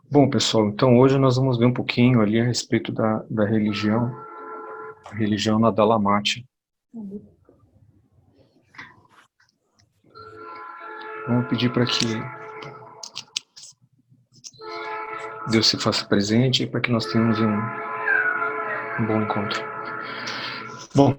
Bom, pessoal, então hoje nós vamos ver um pouquinho ali a respeito da religião, a religião na Dalamátia. Vamos pedir para que Deus se faça presente e para que nós tenhamos um bom encontro. Bom,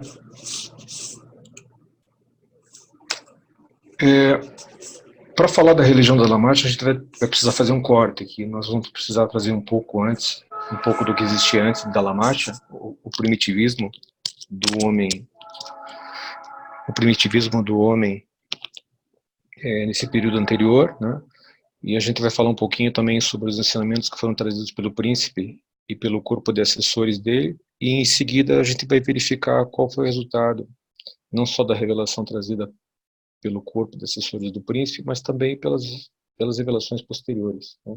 para falar da religião da Dalamátia, a gente vai precisar fazer um corte aqui. Nós vamos precisar trazer um pouco antes, um pouco do que existia antes da Dalamátia, o primitivismo do homem, o primitivismo do homem nesse período anterior, né? E a gente vai falar um pouquinho também sobre os ensinamentos que foram trazidos pelo príncipe e pelo corpo de assessores dele, e em seguida a gente vai verificar qual foi o resultado, não só da revelação trazida pelo corpo de assessores do príncipe, mas também pelas revelações posteriores, né?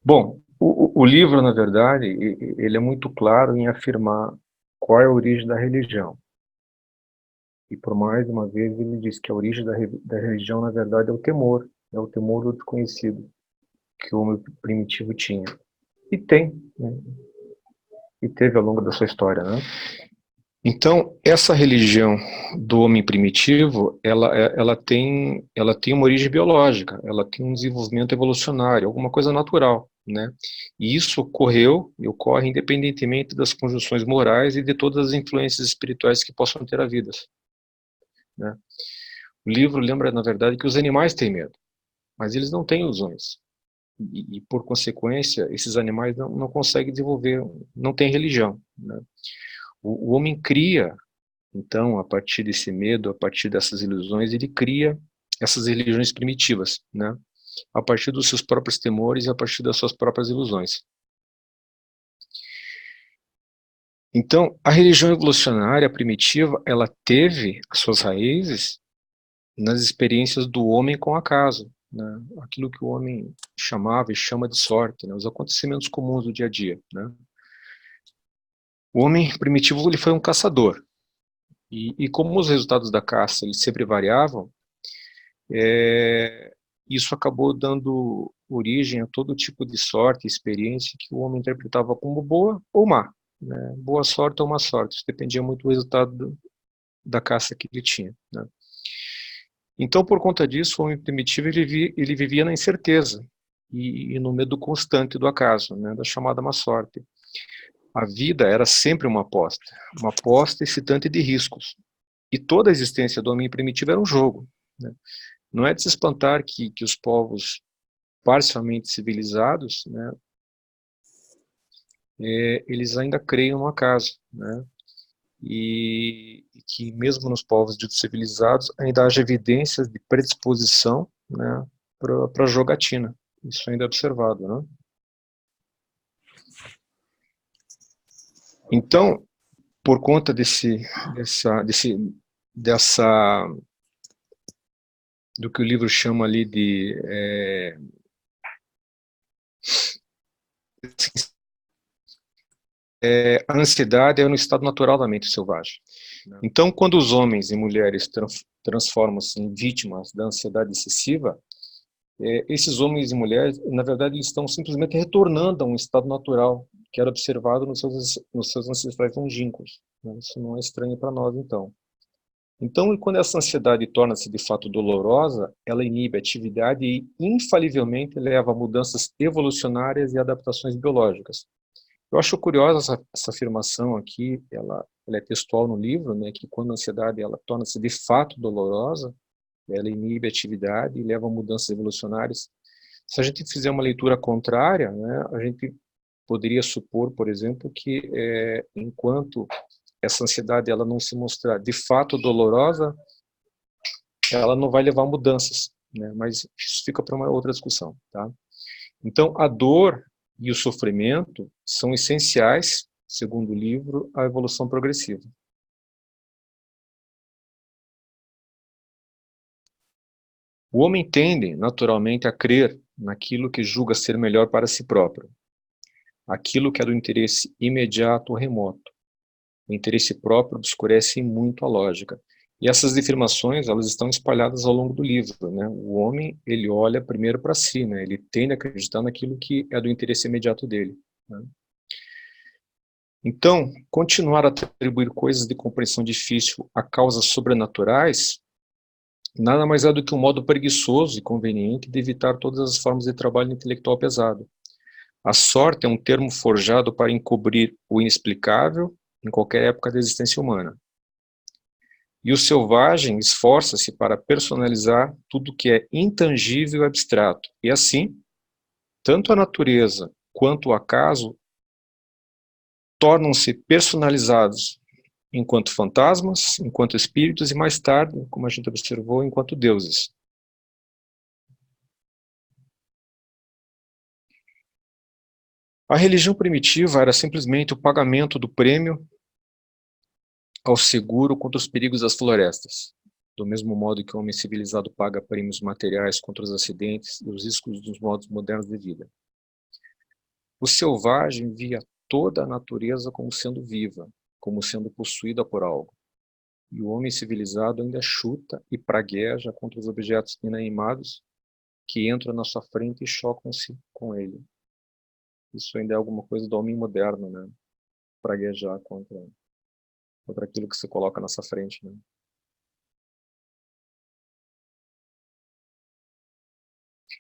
Bom, o livro, na verdade, ele é muito claro em afirmar qual é a origem da religião. E por mais uma vez ele diz que a origem da religião, na verdade, é o temor do desconhecido que o homem primitivo tinha. E tem, né? E teve ao longo da sua história, né? Então, essa religião do homem primitivo, ela tem uma origem biológica, ela tem um desenvolvimento evolucionário, alguma coisa natural, né? E isso ocorreu e ocorre independentemente das conjunções morais e de todas as influências espirituais que possam ter a vida, né? O livro lembra, na verdade, que os animais têm medo, mas eles não têm ilusões. E por consequência, esses animais não conseguem desenvolver, não têm religião, né? O homem cria, então, a partir desse medo, a partir dessas ilusões, ele cria essas religiões primitivas, né? A partir dos seus próprios temores e a partir das suas próprias ilusões. Então, a religião evolucionária primitiva, ela teve as suas raízes nas experiências do homem com o acaso, né? Aquilo que o homem chamava e chama de sorte, né? Os acontecimentos comuns do dia a dia, né? O homem primitivo ele foi um caçador, e como os resultados da caça eles sempre variavam, isso acabou dando origem a todo tipo de sorte e experiência que o homem interpretava como boa ou má, né? Boa sorte ou má sorte, isso dependia muito do resultado da caça que ele tinha, né? Então, por conta disso, o homem primitivo ele vivia na incerteza e no medo constante do acaso, né? Da chamada má sorte. A vida era sempre uma aposta excitante de riscos. E toda a existência do homem primitivo era um jogo, né? Não é de se espantar que os povos parcialmente civilizados, né, eles ainda creiam no acaso, né? E que mesmo nos povos ditos civilizados ainda haja evidências de predisposição, né, para a jogatina. Isso ainda é observado, né? Então, por conta dessa do que o livro chama ali de a ansiedade é no estado natural da mente selvagem. Então, quando os homens e mulheres transformam-se em vítimas da ansiedade excessiva, esses homens e mulheres, na verdade, eles estão simplesmente retornando a um estado natural que era observado nos seus ancestrais longínquos, né? Isso não é estranho para nós, então. Então, quando essa ansiedade torna-se de fato dolorosa, ela inibe a atividade e infalivelmente leva a mudanças evolucionárias e adaptações biológicas. Eu acho curiosa essa afirmação aqui, ela é textual no livro, né, que quando a ansiedade ela torna-se de fato dolorosa, ela inibe a atividade e leva a mudanças evolucionárias. Se a gente fizer uma leitura contrária, né, a gente poderia supor, por exemplo, que enquanto essa ansiedade ela não se mostrar de fato dolorosa, ela não vai levar a mudanças, né? Mas isso fica para uma outra discussão, tá? Então, a dor e o sofrimento são essenciais, segundo o livro, à evolução progressiva. O homem tende, naturalmente, a crer naquilo que julga ser melhor para si próprio, aquilo que é do interesse imediato ou remoto. O interesse próprio obscurece muito a lógica. E essas afirmações, elas estão espalhadas ao longo do livro, né? O homem, ele olha primeiro para si, né? Ele tende a acreditar naquilo que é do interesse imediato dele, né? Então, continuar a atribuir coisas de compreensão difícil a causas sobrenaturais nada mais é do que um modo preguiçoso e conveniente de evitar todas as formas de trabalho intelectual pesado. A sorte é um termo forjado para encobrir o inexplicável em qualquer época da existência humana. E o selvagem esforça-se para personalizar tudo que é intangível e abstrato. E assim, tanto a natureza quanto o acaso tornam-se personalizados enquanto fantasmas, enquanto espíritos e mais tarde, como a gente observou, enquanto deuses. A religião primitiva era simplesmente o pagamento do prêmio ao seguro contra os perigos das florestas, do mesmo modo que o homem civilizado paga prêmios materiais contra os acidentes e os riscos dos modos modernos de vida. O selvagem via toda a natureza como sendo viva, como sendo possuída por algo. E o homem civilizado ainda chuta e pragueja contra os objetos inanimados que entram na sua frente e chocam-se com ele. Isso ainda é alguma coisa do homem moderno, né? Praguejar contra aquilo que se coloca na sua frente, né?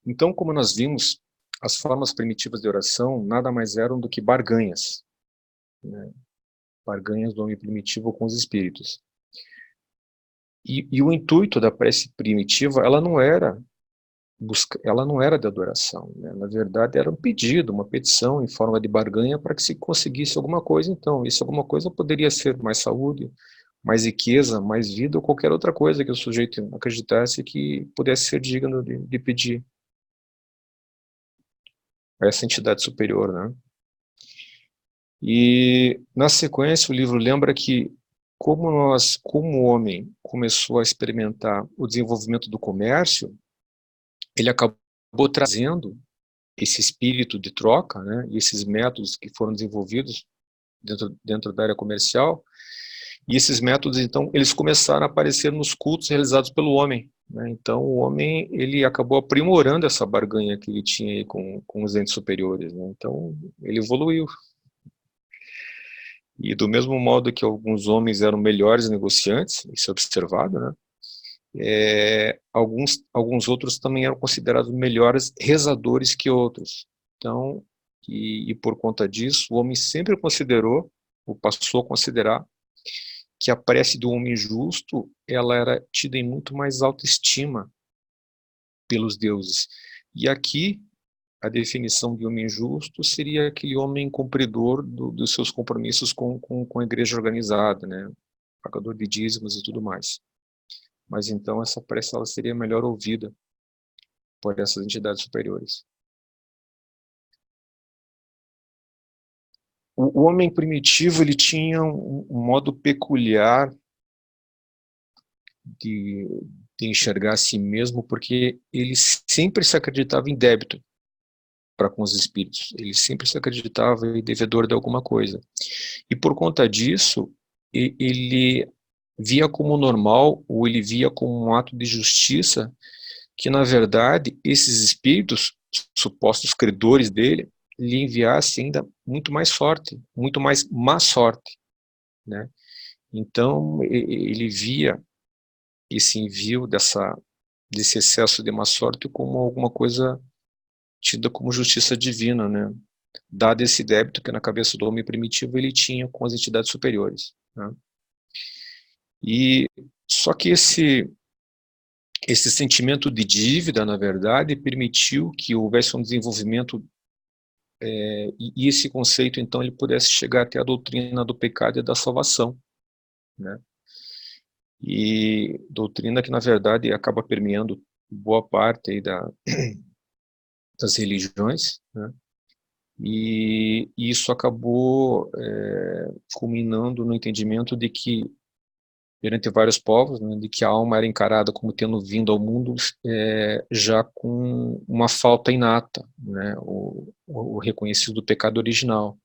Então, como nós vimos, as formas primitivas de oração nada mais eram do que barganhas, né? Barganhas do homem primitivo com os espíritos. E o intuito da prece primitiva, ela não era de adoração, né? Na verdade, era um pedido, uma petição em forma de barganha para que se conseguisse alguma coisa. Então, isso alguma coisa poderia ser mais saúde, mais riqueza, mais vida ou qualquer outra coisa que o sujeito acreditasse que pudesse ser digno de pedir a essa entidade superior, né? E, na sequência, o livro lembra que como o homem começou a experimentar o desenvolvimento do comércio, ele acabou trazendo esse espírito de troca, né, e esses métodos que foram desenvolvidos dentro da área comercial, e esses métodos, então, eles começaram a aparecer nos cultos realizados pelo homem, né? Então, o homem, ele acabou aprimorando essa barganha que ele tinha aí com os entes superiores, né? Então, ele evoluiu. E do mesmo modo que alguns homens eram melhores negociantes, isso é observado, né? Alguns outros também eram considerados melhores rezadores que outros. Então, e por conta disso, o homem sempre considerou, ou passou a considerar, que a prece do homem justo, ela era tida em muito mais alta estima pelos deuses. E aqui, a definição de homem justo seria aquele homem cumpridor dos seus compromissos com a igreja organizada, né? Pagador de dízimos e tudo mais. Mas então essa prece ela seria melhor ouvida por essas entidades superiores. O homem primitivo ele tinha um modo peculiar de, de enxergar a si mesmo, porque ele sempre se acreditava em débito para com os espíritos. Ele sempre se acreditava em devedor de alguma coisa. E por conta disso, ele via como normal, ou ele via como um ato de justiça, que na verdade esses espíritos, supostos credores dele, lhe enviassem ainda muito mais sorte, muito mais má sorte, né? Então ele via esse envio desse excesso de má sorte como alguma coisa tida como justiça divina, né? Dado esse débito que na cabeça do homem primitivo ele tinha com as entidades superiores, né? E só que esse sentimento de dívida, na verdade, permitiu que houvesse um desenvolvimento e esse conceito, então, ele pudesse chegar até a doutrina do pecado e da salvação, né? E doutrina que, na verdade, acaba permeando boa parte aí das religiões, né? E isso acabou culminando no entendimento de que, perante vários povos, né, de que a alma era encarada como tendo vindo ao mundo já com uma falta inata, né, o reconhecido do pecado original.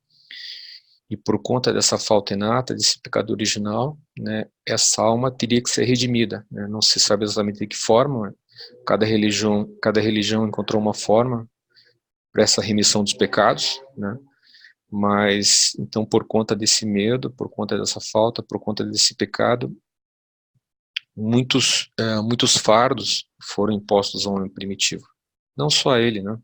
E por conta dessa falta inata, desse pecado original, né, essa alma teria que ser redimida, né? Não se sabe exatamente de que forma, cada religião encontrou uma forma para essa remissão dos pecados, né? Mas, então, por conta desse medo, por conta dessa falta, por conta desse pecado, muitos fardos foram impostos ao homem primitivo. Não só a ele, né?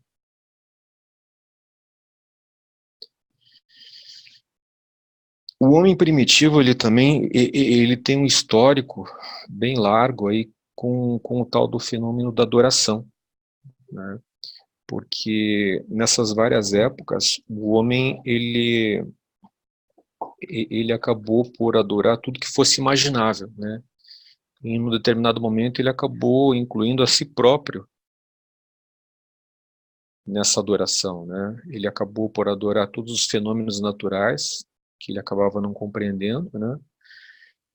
O homem primitivo, ele também, ele tem um histórico bem largo aí com o tal do fenômeno da adoração, né? Porque nessas várias épocas, o homem, ele acabou por adorar tudo que fosse imaginável, né? Em um determinado momento, ele acabou incluindo a si próprio nessa adoração, né? Ele acabou por adorar todos os fenômenos naturais que ele acabava não compreendendo, né?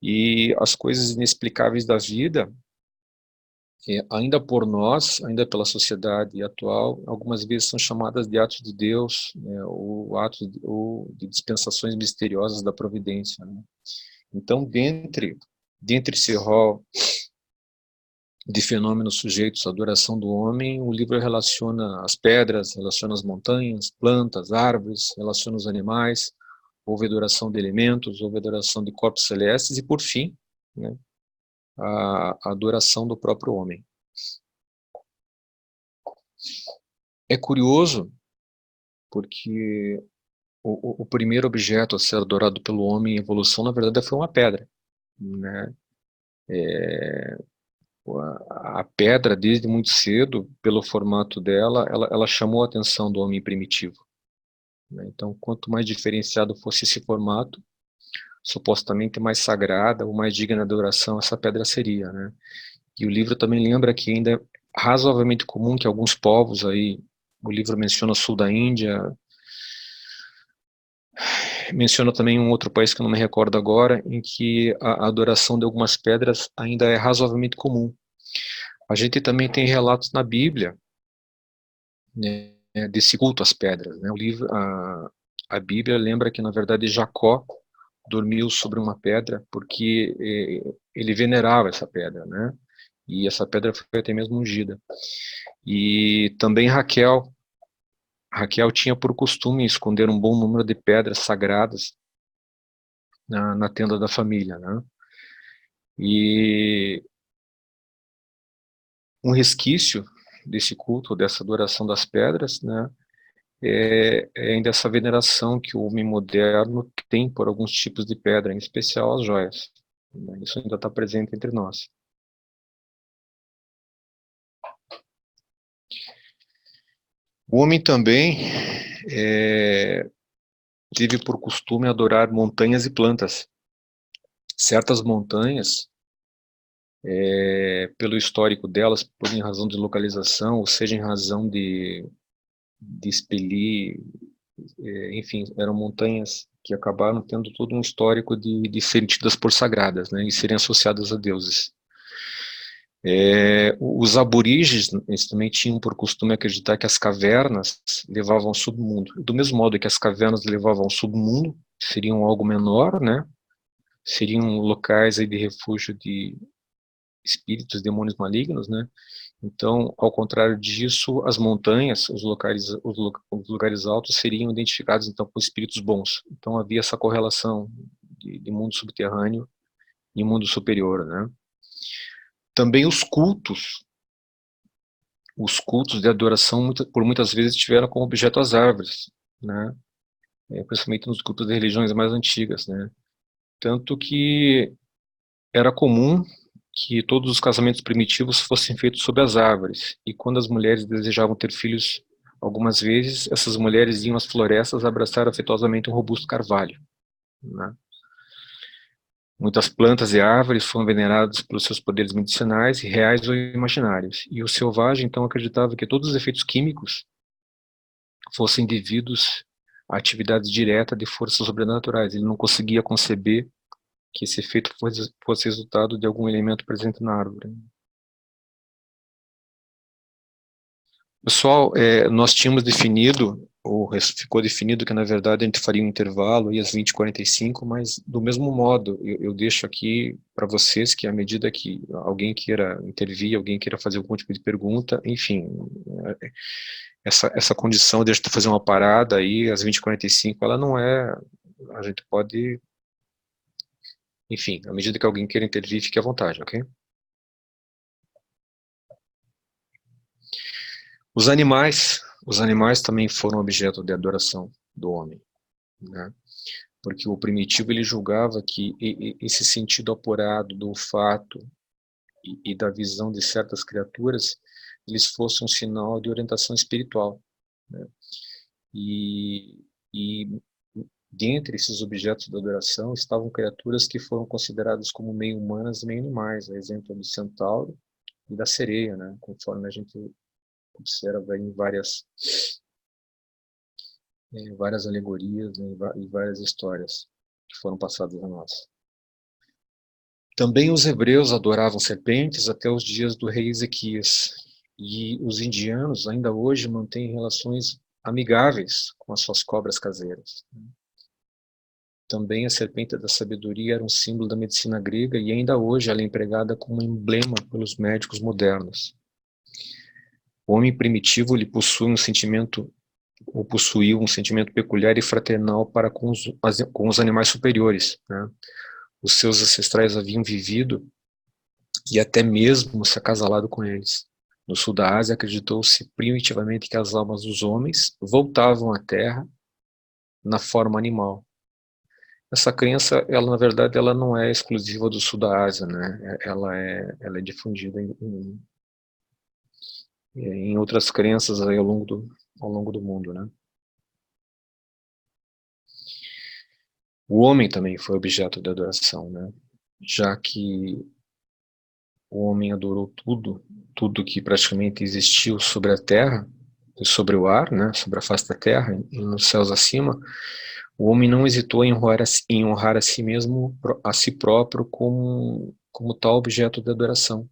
E as coisas inexplicáveis da vida, ainda por nós, ainda pela sociedade atual, algumas vezes são chamadas de atos de Deus, né? Ou de dispensações misteriosas da providência, né? Então, dentre esse rol de fenômenos sujeitos à adoração do homem, o livro relaciona as pedras, relaciona as montanhas, plantas, árvores, relaciona os animais, houve adoração de elementos, houve adoração de corpos celestes e, por fim, né, a adoração do próprio homem. É curioso porque o primeiro objeto a ser adorado pelo homem em evolução, na verdade, foi uma pedra, né? A pedra, desde muito cedo, pelo formato dela, ela chamou a atenção do homem primitivo, né? Então, quanto mais diferenciado fosse esse formato, supostamente mais sagrada ou mais digna de adoração essa pedra seria, né? E o livro também lembra que ainda é razoavelmente comum que alguns povos aí, o livro menciona o sul da Índia, menciona também um outro país que eu não me recordo agora, em que a adoração de algumas pedras ainda é razoavelmente comum. A gente também tem relatos na Bíblia, né, desse culto às pedras, né? A Bíblia lembra que, na verdade, Jacó dormiu sobre uma pedra porque ele venerava essa pedra, né? E essa pedra foi até mesmo ungida. E também Raquel tinha por costume esconder um bom número de pedras sagradas na tenda da família, né? E um resquício desse culto, dessa adoração das pedras, né, é ainda essa veneração que o homem moderno tem por alguns tipos de pedra, em especial as joias, né? Isso ainda está presente entre nós. O homem também teve por costume adorar montanhas e plantas. Certas montanhas, pelo histórico delas, por em razão de localização, ou seja, em razão de expelir, enfim, eram montanhas que acabaram tendo todo um histórico de serem tidas por sagradas, né, e serem associadas a deuses. Os aborígenes eles também tinham por costume acreditar que as cavernas levavam ao submundo. Do mesmo modo que as cavernas levavam ao submundo, seriam algo menor, né? Seriam locais aí de refúgio de espíritos, demônios malignos, né? Então, ao contrário disso, as montanhas, os lugares altos seriam identificados então com espíritos bons. Então havia essa correlação de mundo subterrâneo e mundo superior, né? Também os cultos de adoração por muitas vezes tiveram como objeto as árvores, né? Principalmente nos cultos de religiões mais antigas, né? Tanto que era comum que todos os casamentos primitivos fossem feitos sob as árvores, e quando as mulheres desejavam ter filhos, algumas vezes essas mulheres iam às florestas abraçar afetuosamente um robusto carvalho, né? Muitas plantas e árvores foram veneradas pelos seus poderes medicinais, reais ou imaginários, e o selvagem então acreditava que todos os efeitos químicos fossem devidos à atividade direta de forças sobrenaturais. Ele não conseguia conceber que esse efeito fosse resultado de algum elemento presente na árvore. Pessoal, nós tínhamos definido ficou definido que, na verdade, a gente faria um intervalo aí às 20h45, mas, do mesmo modo, eu deixo aqui para vocês que, à medida que alguém queira intervir, alguém queira fazer algum tipo de pergunta, enfim, essa condição de a gente fazer uma parada aí às 20h45, ela não é... A gente pode... Enfim, à medida que alguém queira intervir, fique à vontade, ok? Os animais também foram objeto de adoração do homem, né? Porque o primitivo ele julgava que esse sentido apurado do olfato e da visão de certas criaturas, eles fossem um sinal de orientação espiritual, né? E dentre esses objetos de adoração estavam criaturas que foram consideradas como meio humanas e meio animais, a exemplo do centauro e da sereia, né? Conforme a gente observa em várias alegorias, né, e várias histórias que foram passadas a nós. Também os hebreus adoravam serpentes até os dias do rei Ezequias, e os indianos ainda hoje mantêm relações amigáveis com as suas cobras caseiras. Também a serpente da sabedoria era um símbolo da medicina grega e ainda hoje ela é empregada como emblema pelos médicos modernos. O homem primitivo ele possui um sentimento ou possuiu um sentimento peculiar e fraternal para com os animais superiores, né? Os seus ancestrais haviam vivido e até mesmo se acasalado com eles. No sul da Ásia, acreditou-se primitivamente que as almas dos homens voltavam à Terra na forma animal. Essa crença, ela na verdade, ela não é exclusiva do sul da Ásia, né? Ela é difundida em outras crenças aí ao longo do mundo, né? O homem também foi objeto de adoração, né? Já que o homem adorou tudo que praticamente existiu sobre a terra, sobre o ar, né, sobre a face da terra e nos céus acima, o homem não hesitou em honrar a si mesmo, a si próprio, como tal objeto de adoração.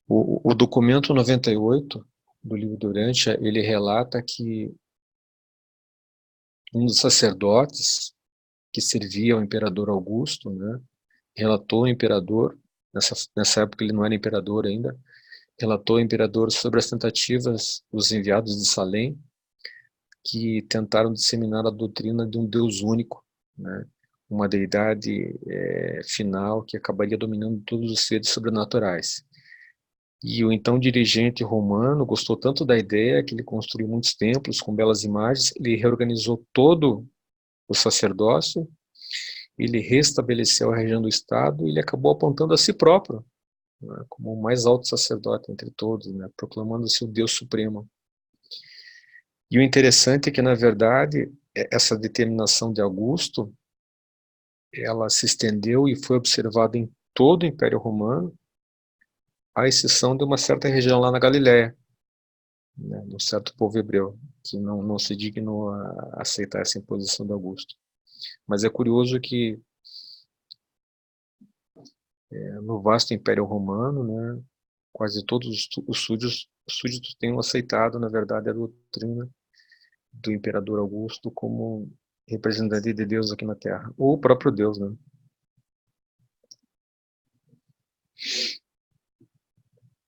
O documento 98 do livro do Urantia, ele relata que um dos sacerdotes que servia ao imperador Augusto, né, relatou ao imperador, nessa época ele não era imperador ainda, relatou ao imperador sobre as tentativas dos enviados de Salém que tentaram disseminar a doutrina de um Deus único, né? Uma deidade final que acabaria dominando todos os seres sobrenaturais. E o então dirigente romano gostou tanto da ideia que ele construiu muitos templos com belas imagens, ele reorganizou todo o sacerdócio, ele restabeleceu a região do Estado e ele acabou apontando a si próprio, né, como o mais alto sacerdote entre todos, né, proclamando-se o Deus Supremo. E o interessante é que, na verdade, essa determinação de Augusto, ela se estendeu e foi observada em todo o Império Romano, à exceção de uma certa região lá na Galiléia, né, de um certo povo hebreu, que não se dignou a aceitar essa imposição de Augusto. Mas é curioso que no vasto Império Romano, né, quase todos os súditos tenham aceitado, na verdade, a doutrina do imperador Augusto como representante de Deus aqui na Terra, ou o próprio Deus, né?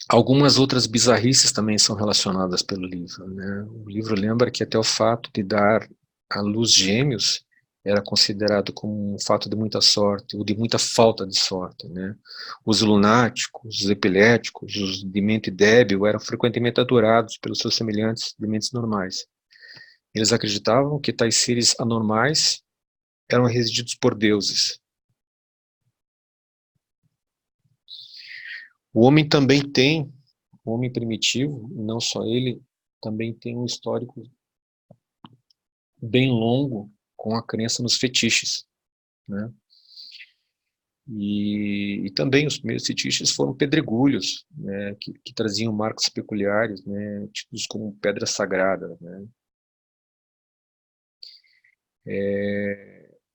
Algumas outras bizarrices também são relacionadas pelo livro, né? O livro lembra que até o fato de dar à luz gêmeos era considerado como um fato de muita sorte, ou de muita falta de sorte, né? Os lunáticos, os epiléticos, os de mente débil eram frequentemente adorados pelos seus semelhantes de mentes normais. Eles acreditavam que tais seres anormais eram resididos por deuses. O homem também tem, o homem primitivo, não só ele, também tem um histórico bem longo com a crença nos fetiches, né? E também os primeiros fetiches foram pedregulhos, né, que traziam marcas peculiares, né, tidos como pedras sagradas, né?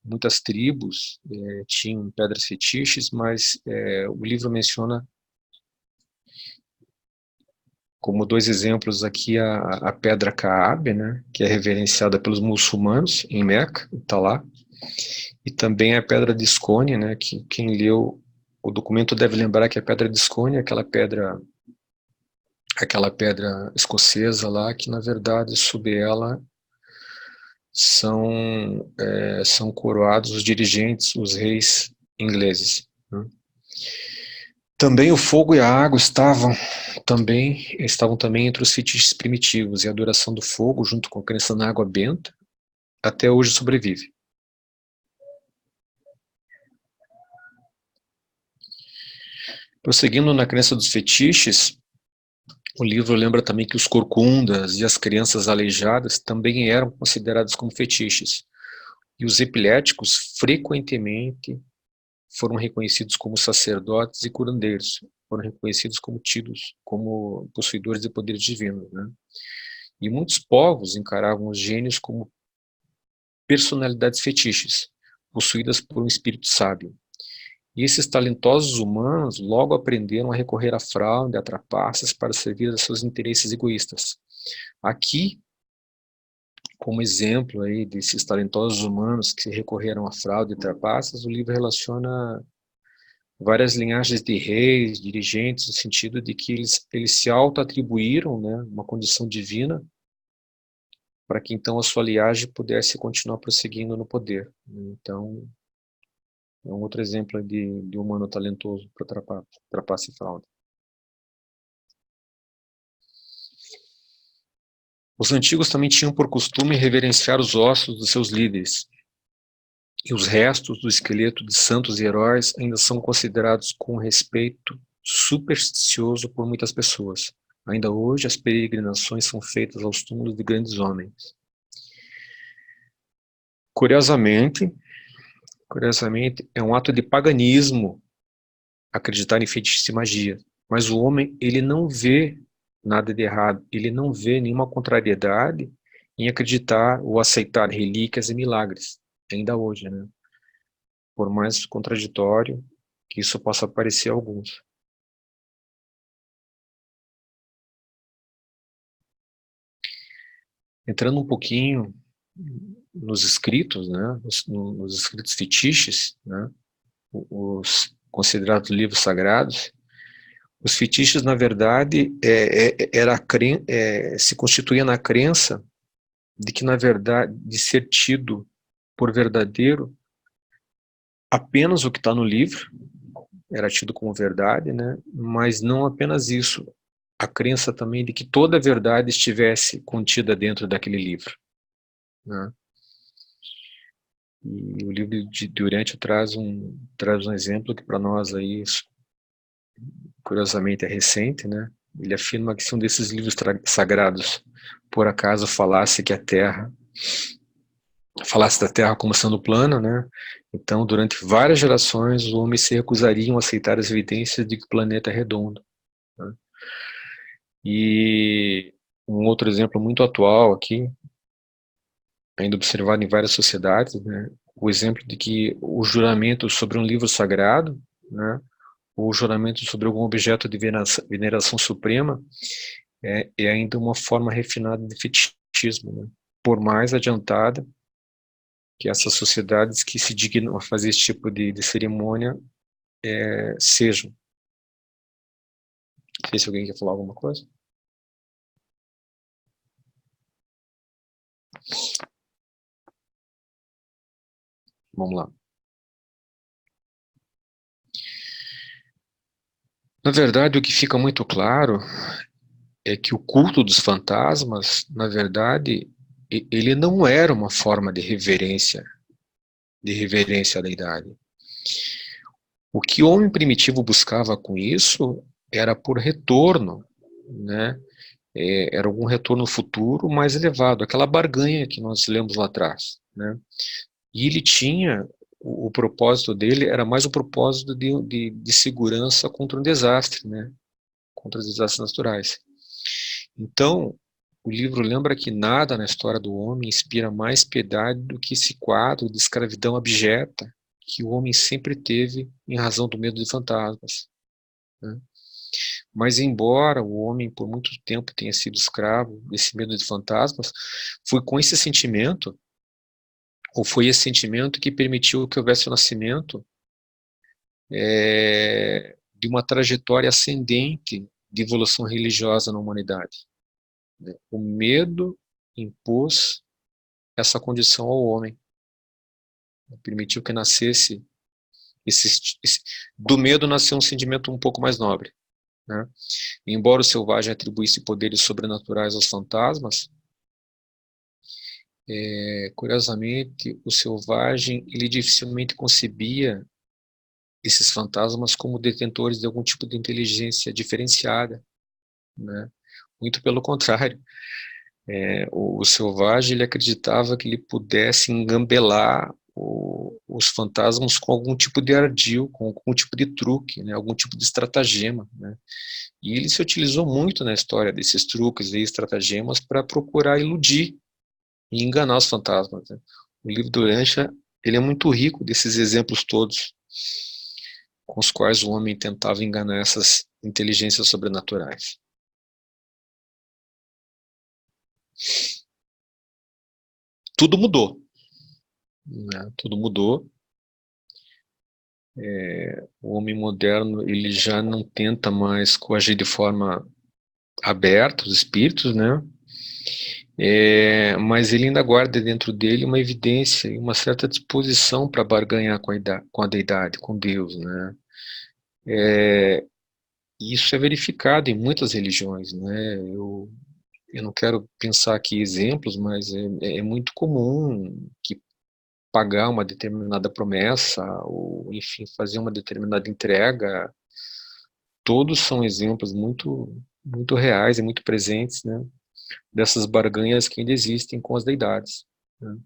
Muitas tribos tinham pedras fetiches, mas o livro menciona como dois exemplos aqui, a pedra Kaabe, né, que é reverenciada pelos muçulmanos em Meca, está lá, e também a pedra de Scone, né, que quem leu o documento deve lembrar que a pedra de Scone é aquela pedra escocesa lá, que na verdade sob ela são coroados os dirigentes, os reis ingleses, né? Também o fogo e a água estavam também entre os fetiches primitivos, e a adoração do fogo, junto com a crença na água benta, até hoje sobrevive. Prosseguindo na crença dos fetiches, o livro lembra também que os corcundas e as crianças aleijadas também eram considerados como fetiches, e os epiléticos frequentemente foram reconhecidos como sacerdotes e curandeiros, foram reconhecidos como tidos como possuidores de poderes divinos, né? E muitos povos encaravam os gênios como personalidades fetiches, possuídas por um espírito sábio. E esses talentosos humanos logo aprenderam a recorrer à fraude, a trapaças para servir a seus interesses egoístas. Aqui, como exemplo aí desses talentosos humanos que recorreram à fraude e trapaças, o livro relaciona várias linhagens de reis, dirigentes, no sentido de que eles se auto-atribuíram, né, uma condição divina, para que então a sua linhagem pudesse continuar prosseguindo no poder. Então, é um outro exemplo de humano talentoso para trapaça e fraude. Os antigos também tinham por costume reverenciar os ossos dos seus líderes, e os restos do esqueleto de santos e heróis ainda são considerados com respeito supersticioso por muitas pessoas. Ainda hoje, as peregrinações são feitas aos túmulos de grandes homens. Curiosamente, é um ato de paganismo acreditar em feitiços e magia, mas o homem, ele não vê nada de errado, ele não vê nenhuma contrariedade em acreditar ou aceitar relíquias e milagres, ainda hoje, né? Por mais contraditório que isso possa parecer a alguns. Entrando um pouquinho nos escritos, né, nos escritos fetiches, né, os considerados livros sagrados, os fetiches, na verdade, se constituía na crença de que, na verdade, de ser tido por verdadeiro apenas o que está no livro, era tido como verdade, né, mas não apenas isso, a crença também de que toda a verdade estivesse contida dentro daquele livro, né? E o livro de Durante traz um exemplo que para nós aí, curiosamente, é recente, né? Ele afirma que se um desses livros sagrados, por acaso, falasse da Terra como sendo plana, né? Então, durante várias gerações, os homens se recusariam a aceitar as evidências de que o planeta é redondo, né? E um outro exemplo muito atual aqui, ainda observado em várias sociedades, né? O exemplo de que o juramento sobre um livro sagrado, né, ou o juramento sobre algum objeto de veneração suprema, é ainda uma forma refinada de fetichismo, né? Por mais adiantada que essas sociedades que se dignam a fazer esse tipo de cerimônia sejam. Não sei se alguém quer falar alguma coisa. Vamos lá. Na verdade, o que fica muito claro é que o culto dos fantasmas, na verdade, ele não era uma forma de reverência à deidade. O que o homem primitivo buscava com isso era por retorno, né? Era algum retorno futuro mais elevado, aquela barganha que nós lemos lá atrás, né? E ele tinha, o propósito dele era mais o propósito de segurança contra um desastre, né? Contra os desastres naturais. Então, o livro lembra que nada na história do homem inspira mais piedade do que esse quadro de escravidão abjeta que o homem sempre teve em razão do medo de fantasmas, né? Mas embora o homem por muito tempo tenha sido escravo desse medo de fantasmas, foi com esse sentimento, ou foi esse sentimento que permitiu que houvesse o nascimento de uma trajetória ascendente de evolução religiosa na humanidade. O medo impôs essa condição ao homem, permitiu que nascesse do medo nasceu um sentimento um pouco mais nobre, né? Embora o selvagem atribuísse poderes sobrenaturais aos fantasmas, curiosamente, o selvagem ele dificilmente concebia esses fantasmas como detentores de algum tipo de inteligência diferenciada, né? Muito pelo contrário, o selvagem ele acreditava que ele pudesse engambelar os fantasmas com algum tipo de ardil, com algum tipo de truque, né? Algum tipo de estratagema, né? E ele se utilizou muito na história desses truques e estratagemas para procurar iludir e enganar os fantasmas, né? O livro do Urantia, ele é muito rico desses exemplos todos com os quais o homem tentava enganar essas inteligências sobrenaturais. Tudo mudou, né? Tudo mudou. O homem moderno ele já não tenta mais coagir de forma aberta os espíritos, né? Mas ele ainda guarda dentro dele uma evidência e uma certa disposição para barganhar com a deidade, com Deus, né? Isso é verificado em muitas religiões, né? Eu não quero pensar aqui exemplos, mas é muito comum que pagar uma determinada promessa, ou, enfim, fazer uma determinada entrega, todos são exemplos muito reais e muito presentes, né? Dessas barganhas que ainda existem com as deidades, né?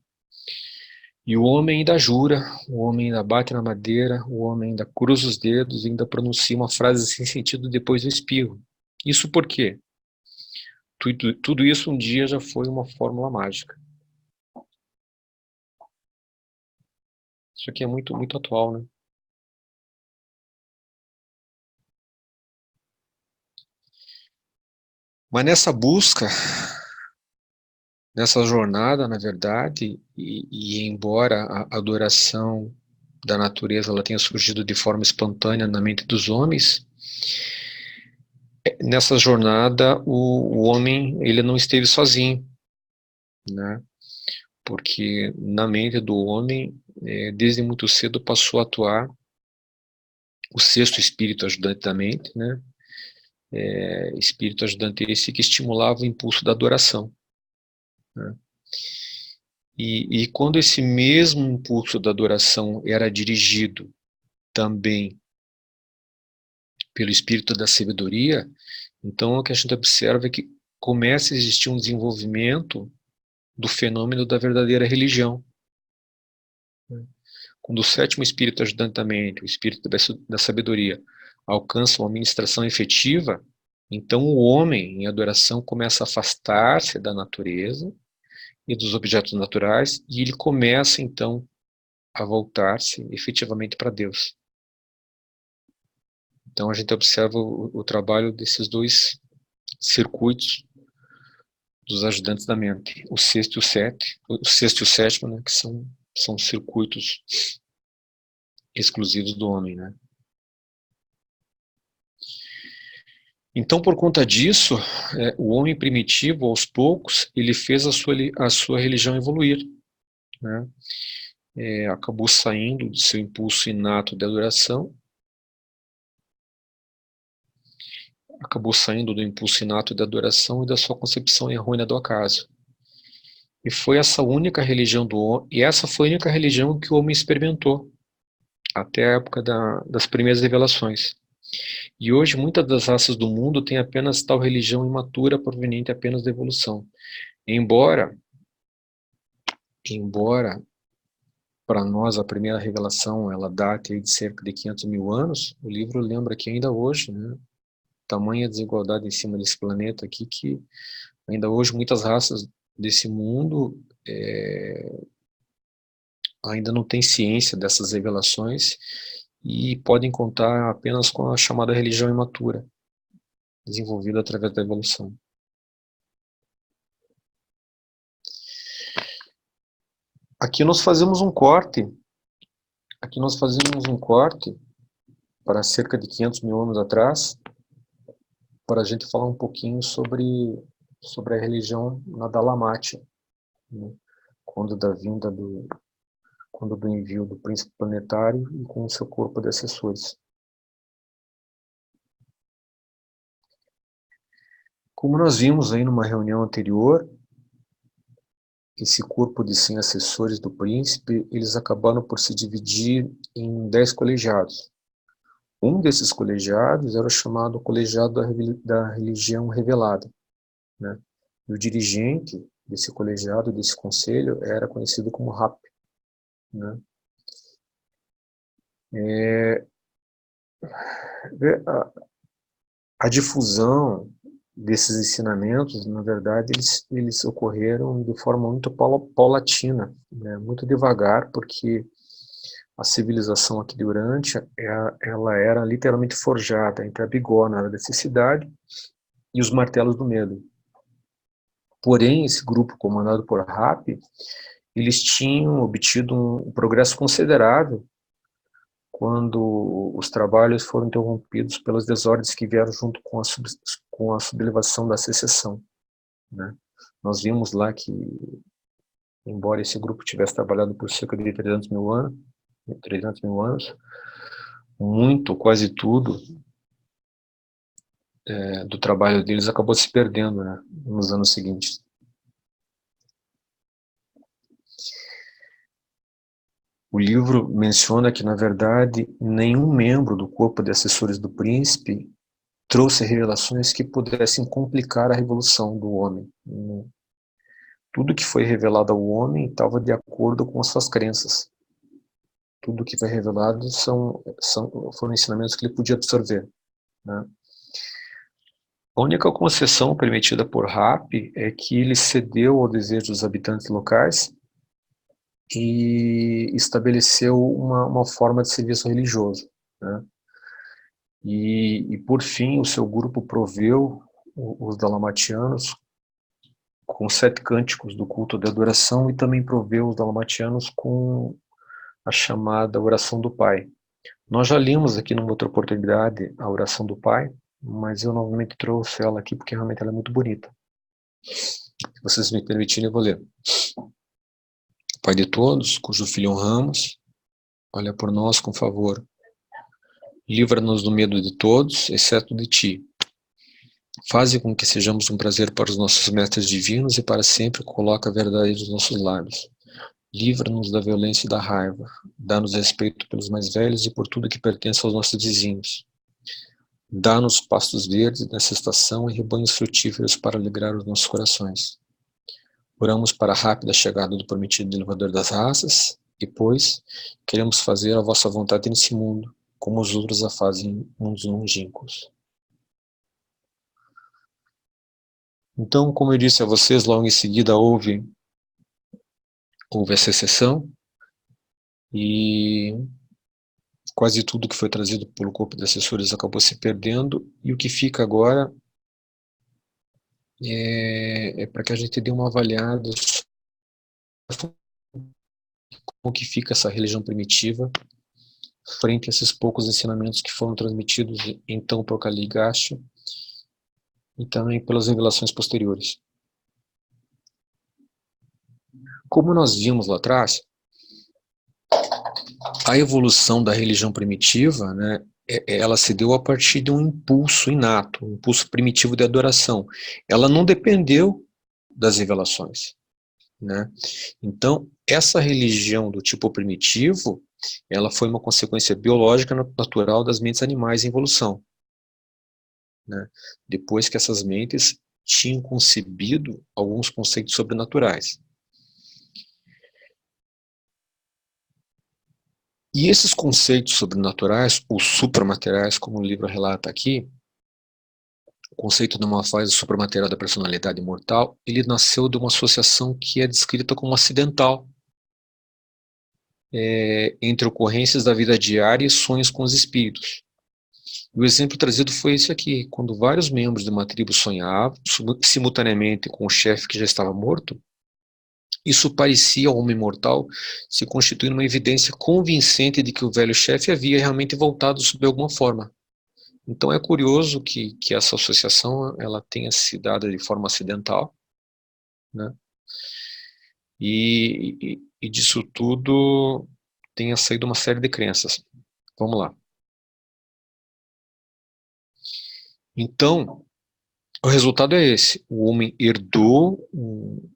E o homem ainda jura, o homem ainda bate na madeira, o homem ainda cruza os dedos e ainda pronuncia uma frase sem sentido depois do espirro. Isso por quê? Tudo isso um dia já foi uma fórmula mágica. Isso aqui é muito atual, né? Mas nessa busca, nessa jornada, na verdade, e embora a adoração da natureza ela tenha surgido de forma espontânea na mente dos homens, nessa jornada o homem ele não esteve sozinho, né? Porque na mente do homem, desde muito cedo passou a atuar o sexto espírito ajudante da mente, né? Espírito ajudante esse que estimulava o impulso da adoração, né? E quando esse mesmo impulso da adoração era dirigido também pelo espírito da sabedoria, então o que a gente observa é que começa a existir um desenvolvimento do fenômeno da verdadeira religião, né? Quando o sétimo espírito ajudante da mente, o espírito da sabedoria, alcança uma ministração efetiva, então o homem em adoração começa a afastar-se da natureza e dos objetos naturais e ele começa então a voltar-se efetivamente para Deus. Então a gente observa o trabalho desses dois circuitos dos ajudantes da mente, o sexto e o o sexto e o sétimo, né, que são circuitos exclusivos do homem, né? Então, por conta disso, o homem primitivo, aos poucos, ele fez a sua religião evoluir, né? Acabou saindo do seu impulso inato de adoração, acabou saindo do impulso inato de adoração e da sua concepção errônea do acaso. E foi essa única religião do homem, e essa foi a única religião que o homem experimentou até a época das primeiras revelações. E hoje muitas das raças do mundo têm apenas tal religião imatura proveniente apenas da evolução. Embora para nós a primeira revelação ela date de cerca de 500 mil anos, o livro lembra que ainda hoje, né, tamanha desigualdade em cima desse planeta aqui, que ainda hoje muitas raças desse mundo ainda não têm ciência dessas revelações e podem contar apenas com a chamada religião imatura. desenvolvido através da evolução. Aqui nós fazemos um corte. Para cerca de 500 mil anos atrás, para a gente falar um pouquinho sobre a religião na Dalamátia, né? Quando do envio do príncipe planetário e com o seu corpo de assessores. Como nós vimos aí numa reunião anterior, esse corpo de 100 assessores do príncipe, eles acabaram por se dividir em 10 colegiados. Um desses colegiados era o chamado colegiado da religião revelada, né? E o dirigente desse colegiado, desse conselho, era conhecido como Rap, né? A difusão desses ensinamentos, na verdade, eles ocorreram de forma muito paulatina, né? Muito devagar, porque a civilização aqui de Urântia, ela era literalmente forjada entre a bigorna da necessidade e os martelos do medo. Porém, esse grupo comandado por Rap, eles tinham obtido um progresso considerável quando os trabalhos foram interrompidos pelas desordens que vieram junto com a sublevação da secessão, né? Nós vimos lá que, embora esse grupo tivesse trabalhado por cerca de 300 mil anos, quase tudo do trabalho deles acabou se perdendo, né, nos anos seguintes. O livro menciona que, na verdade, nenhum membro do corpo de assessores do príncipe trouxe revelações que pudessem complicar a revolução do homem. Tudo que foi revelado ao homem estava de acordo com as suas crenças. Tudo que foi revelado foram ensinamentos que ele podia absorver, né? A única concessão permitida por Rap é que ele cedeu ao desejo dos habitantes locais e estabeleceu uma forma de serviço religioso, né? E por fim, o seu grupo proveu os dalamatianos com 7 cânticos do culto de adoração e também proveu os dalamatianos com a chamada oração do Pai. Nós já lemos aqui numa outra oportunidade a oração do Pai, mas eu novamente trouxe ela aqui porque realmente ela é muito bonita. Se vocês me permitirem, eu vou ler. Pai de todos, cujo filho honramos, olha por nós com favor. Livra-nos do medo de todos, exceto de ti. Faze com que sejamos um prazer para os nossos mestres divinos e para sempre coloca a verdade nos nossos lábios. Livra-nos da violência e da raiva. Dá-nos respeito pelos mais velhos e por tudo que pertence aos nossos vizinhos. Dá-nos pastos verdes nessa estação e rebanhos frutíferos para alegrar os nossos corações. Oramos para a rápida chegada do prometido elevador das raças e, pois, queremos fazer a vossa vontade nesse mundo, como os outros a fazem em mundos longínquos. Então, como eu disse a vocês, logo em seguida houve a secessão e quase tudo que foi trazido pelo corpo de assessores acabou se perdendo, e o que fica agora é para que a gente dê uma avaliada sobre como que fica essa religião primitiva frente a esses poucos ensinamentos que foram transmitidos então por Kaligashi e também pelas revelações posteriores. Como nós vimos lá atrás, a evolução da religião primitiva, né, ela se deu a partir de um impulso inato, um impulso primitivo de adoração. Ela não dependeu das revelações, né? Então, essa religião do tipo primitivo, ela foi uma consequência biológica natural das mentes animais em evolução, né? Depois que essas mentes tinham concebido alguns conceitos sobrenaturais. E esses conceitos sobrenaturais, ou supramateriais, como o livro relata aqui, o conceito de uma fase supramaterial da personalidade mortal, ele nasceu de uma associação que é descrita como acidental, entre ocorrências da vida diária e sonhos com os espíritos. O exemplo trazido foi esse aqui, quando vários membros de uma tribo sonhavam, simultaneamente com o chefe que já estava morto, isso parecia ao homem mortal se constituir uma evidência convincente de que o velho chefe havia realmente voltado sob alguma forma. Então é curioso que essa associação ela tenha se dado de forma acidental, né? E disso tudo tenha saído uma série de crenças. Vamos lá. Então, o resultado é esse. O homem herdou um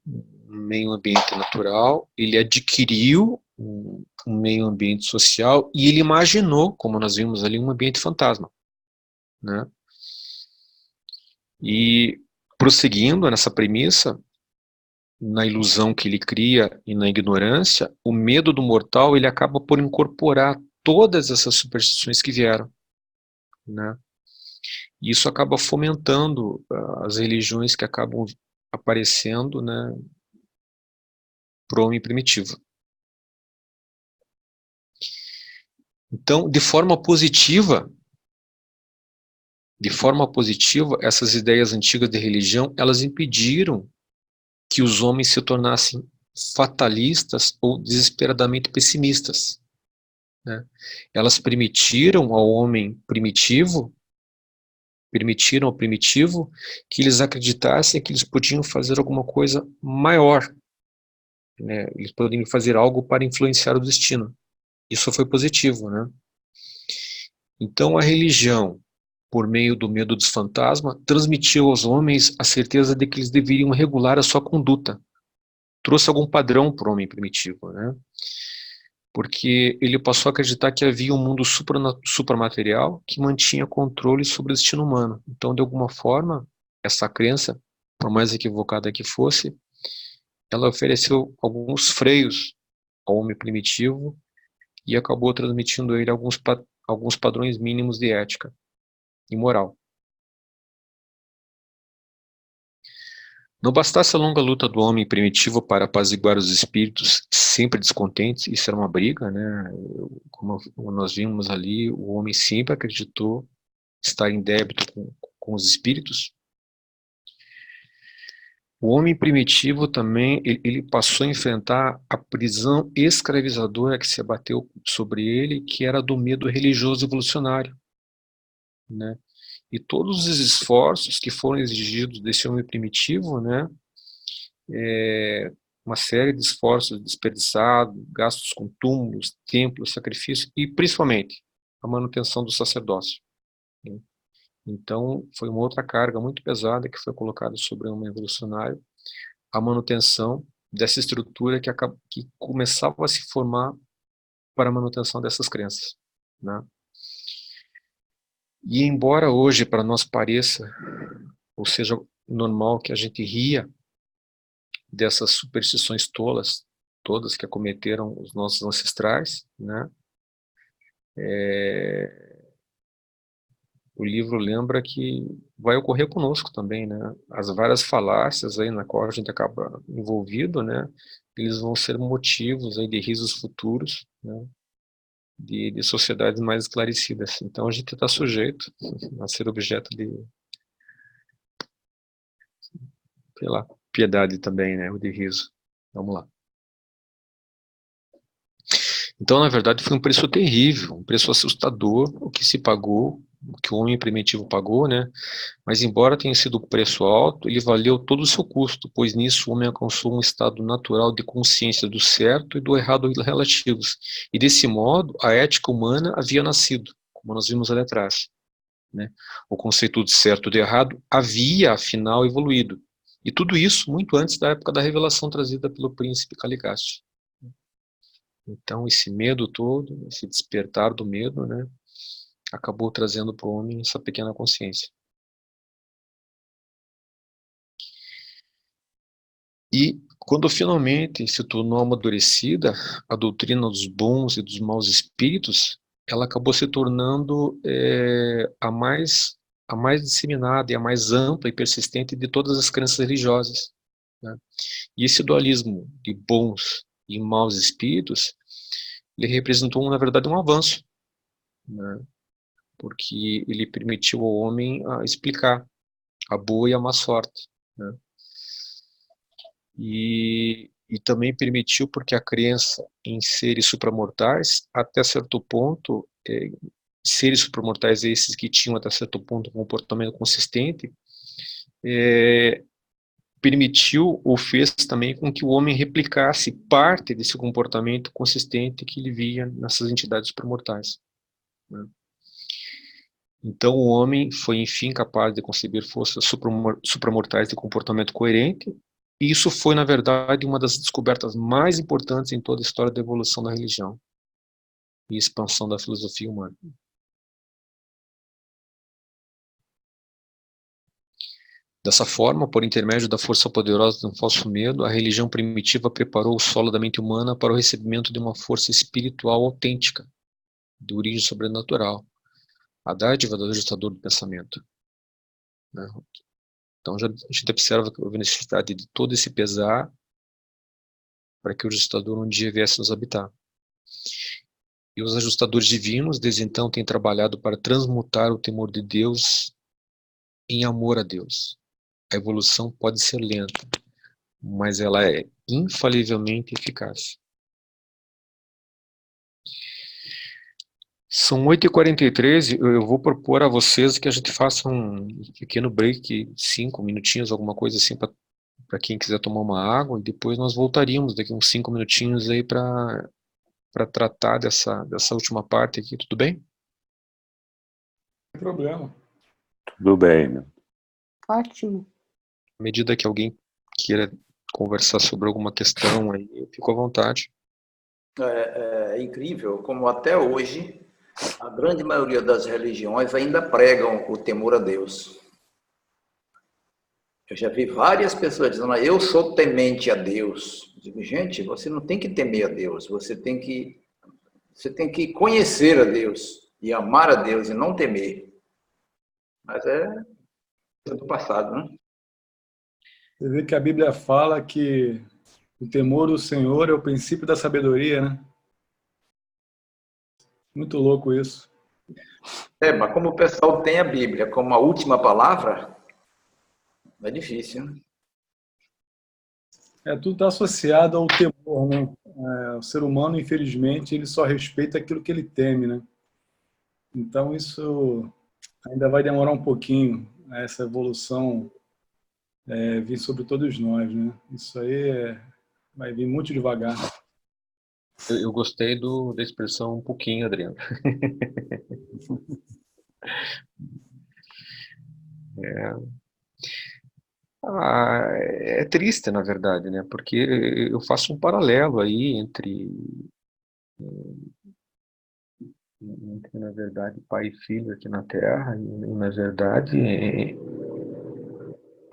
meio ambiente natural, ele adquiriu um meio ambiente social e ele imaginou, como nós vimos ali, um ambiente fantasma, né? E prosseguindo nessa premissa, na ilusão que ele cria e na ignorância, o medo do mortal ele acaba por incorporar todas essas superstições que vieram, né? E isso acaba fomentando as religiões que acabam aparecendo, né, para o homem primitivo. Então, de forma positiva, essas ideias antigas de religião, elas impediram que os homens se tornassem fatalistas ou desesperadamente pessimistas, né? Elas permitiram ao primitivo que eles acreditassem que eles podiam fazer alguma coisa maior, né? Eles poderiam fazer algo para influenciar o destino. Isso foi positivo, né? Então a religião, por meio do medo dos fantasmas, transmitiu aos homens a certeza de que eles deveriam regular a sua conduta. Trouxe algum padrão para o homem primitivo, né? Porque ele passou a acreditar que havia um mundo supramaterial que mantinha controle sobre o destino humano. Então, de alguma forma, essa crença, por mais equivocada que fosse, ela ofereceu alguns freios ao homem primitivo e acabou transmitindo a ele alguns padrões mínimos de ética e moral. Não bastasse a longa luta do homem primitivo para apaziguar os espíritos sempre descontentes, isso era uma briga, né? Como nós vimos ali, o homem sempre acreditou estar em débito com os espíritos. O homem primitivo também, ele passou a enfrentar a prisão escravizadora que se abateu sobre ele, que era do medo religioso evolucionário, né? E todos os esforços que foram exigidos desse homem primitivo, né? Uma série de esforços desperdiçados, gastos com túmulos, templos, sacrifícios e, principalmente, a manutenção do sacerdócio, né? Então, foi uma outra carga muito pesada que foi colocada sobre o homem evolucionário, a manutenção dessa estrutura que começava a se formar para a manutenção dessas crenças, né? E embora hoje para nós pareça, ou seja, normal que a gente ria dessas superstições tolas, todas que acometeram os nossos ancestrais, né? O livro lembra que vai ocorrer conosco também, né? As várias falácias aí na qual a gente acaba envolvido, né? Eles vão ser motivos aí de risos futuros, né? De sociedades mais esclarecidas. Então a gente está sujeito a ser objeto de, sei lá, piedade também, né? Ou de riso. Vamos lá. Então, na verdade, foi um preço terrível, um preço assustador, o que se pagou, o que o homem primitivo pagou, né? Mas, embora tenha sido um preço alto, ele valeu todo o seu custo, pois nisso o homem alcançou um estado natural de consciência do certo e do errado relativos. E, desse modo, a ética humana havia nascido, como nós vimos ali atrás, né? O conceito de certo e de errado havia, afinal, evoluído. E tudo isso muito antes da época da revelação trazida pelo príncipe Caligaste. Então, esse medo todo, esse despertar do medo, né, acabou trazendo para o homem essa pequena consciência. E, quando finalmente se tornou amadurecida a doutrina dos bons e dos maus espíritos, ela acabou se tornando a mais disseminada e a mais ampla e persistente de todas as crenças religiosas, né? E esse dualismo de bons e maus espíritos, ele representou, na verdade, um avanço, né? porque ele permitiu ao homem explicar a boa e a má sorte, né? E também permitiu porque a crença em seres supramortais, até certo ponto, seres supramortais esses que tinham até certo ponto um comportamento consistente, permitiu ou fez também com que o homem replicasse parte desse comportamento consistente que ele via nessas entidades supramortais, né? Então o homem foi enfim capaz de conceber forças supramortais de comportamento coerente, e isso foi, na verdade, uma das descobertas mais importantes em toda a história da evolução da religião e expansão da filosofia humana. Dessa forma, por intermédio da força poderosa de um falso medo, a religião primitiva preparou o solo da mente humana para o recebimento de uma força espiritual autêntica, de origem sobrenatural, a dádiva do ajustador do pensamento, né? Então a gente observa que houve necessidade de todo esse pesar para que o ajustador um dia viesse nos habitar. E os ajustadores divinos, desde então, têm trabalhado para transmutar o temor de Deus em amor a Deus. A evolução pode ser lenta, mas ela é infalivelmente eficaz. São 8h43, eu vou propor a vocês que a gente faça um pequeno break, 5 minutinhos, alguma coisa assim, para quem quiser tomar uma água, e depois nós voltaríamos daqui uns 5 minutinhos aí para tratar dessa última parte aqui, tudo bem? Sem problema. Tudo bem, meu. Ótimo. À medida que alguém queira conversar sobre alguma questão aí, eu fico à vontade. É incrível como até hoje a grande maioria das religiões ainda pregam o temor a Deus. Eu já vi várias pessoas dizendo, eu sou temente a Deus. Eu digo, gente, você não tem que temer a Deus, você tem que conhecer a Deus e amar a Deus e não temer. Mas é do passado, né? Você vê que a Bíblia fala que o temor do Senhor é o princípio da sabedoria, né? Muito louco isso. Mas como o pessoal tem a Bíblia como a última palavra, é difícil, né? Tudo está associado ao temor, né? O ser humano, infelizmente, ele só respeita aquilo que ele teme, né? Então isso ainda vai demorar um pouquinho, essa evolução vir sobre todos nós, né? Isso aí vai vir muito devagar. Eu gostei da expressão um pouquinho, Adriano. É triste, na verdade, né? Porque eu faço um paralelo aí entre, na verdade, pai e filho aqui na Terra, e na verdade,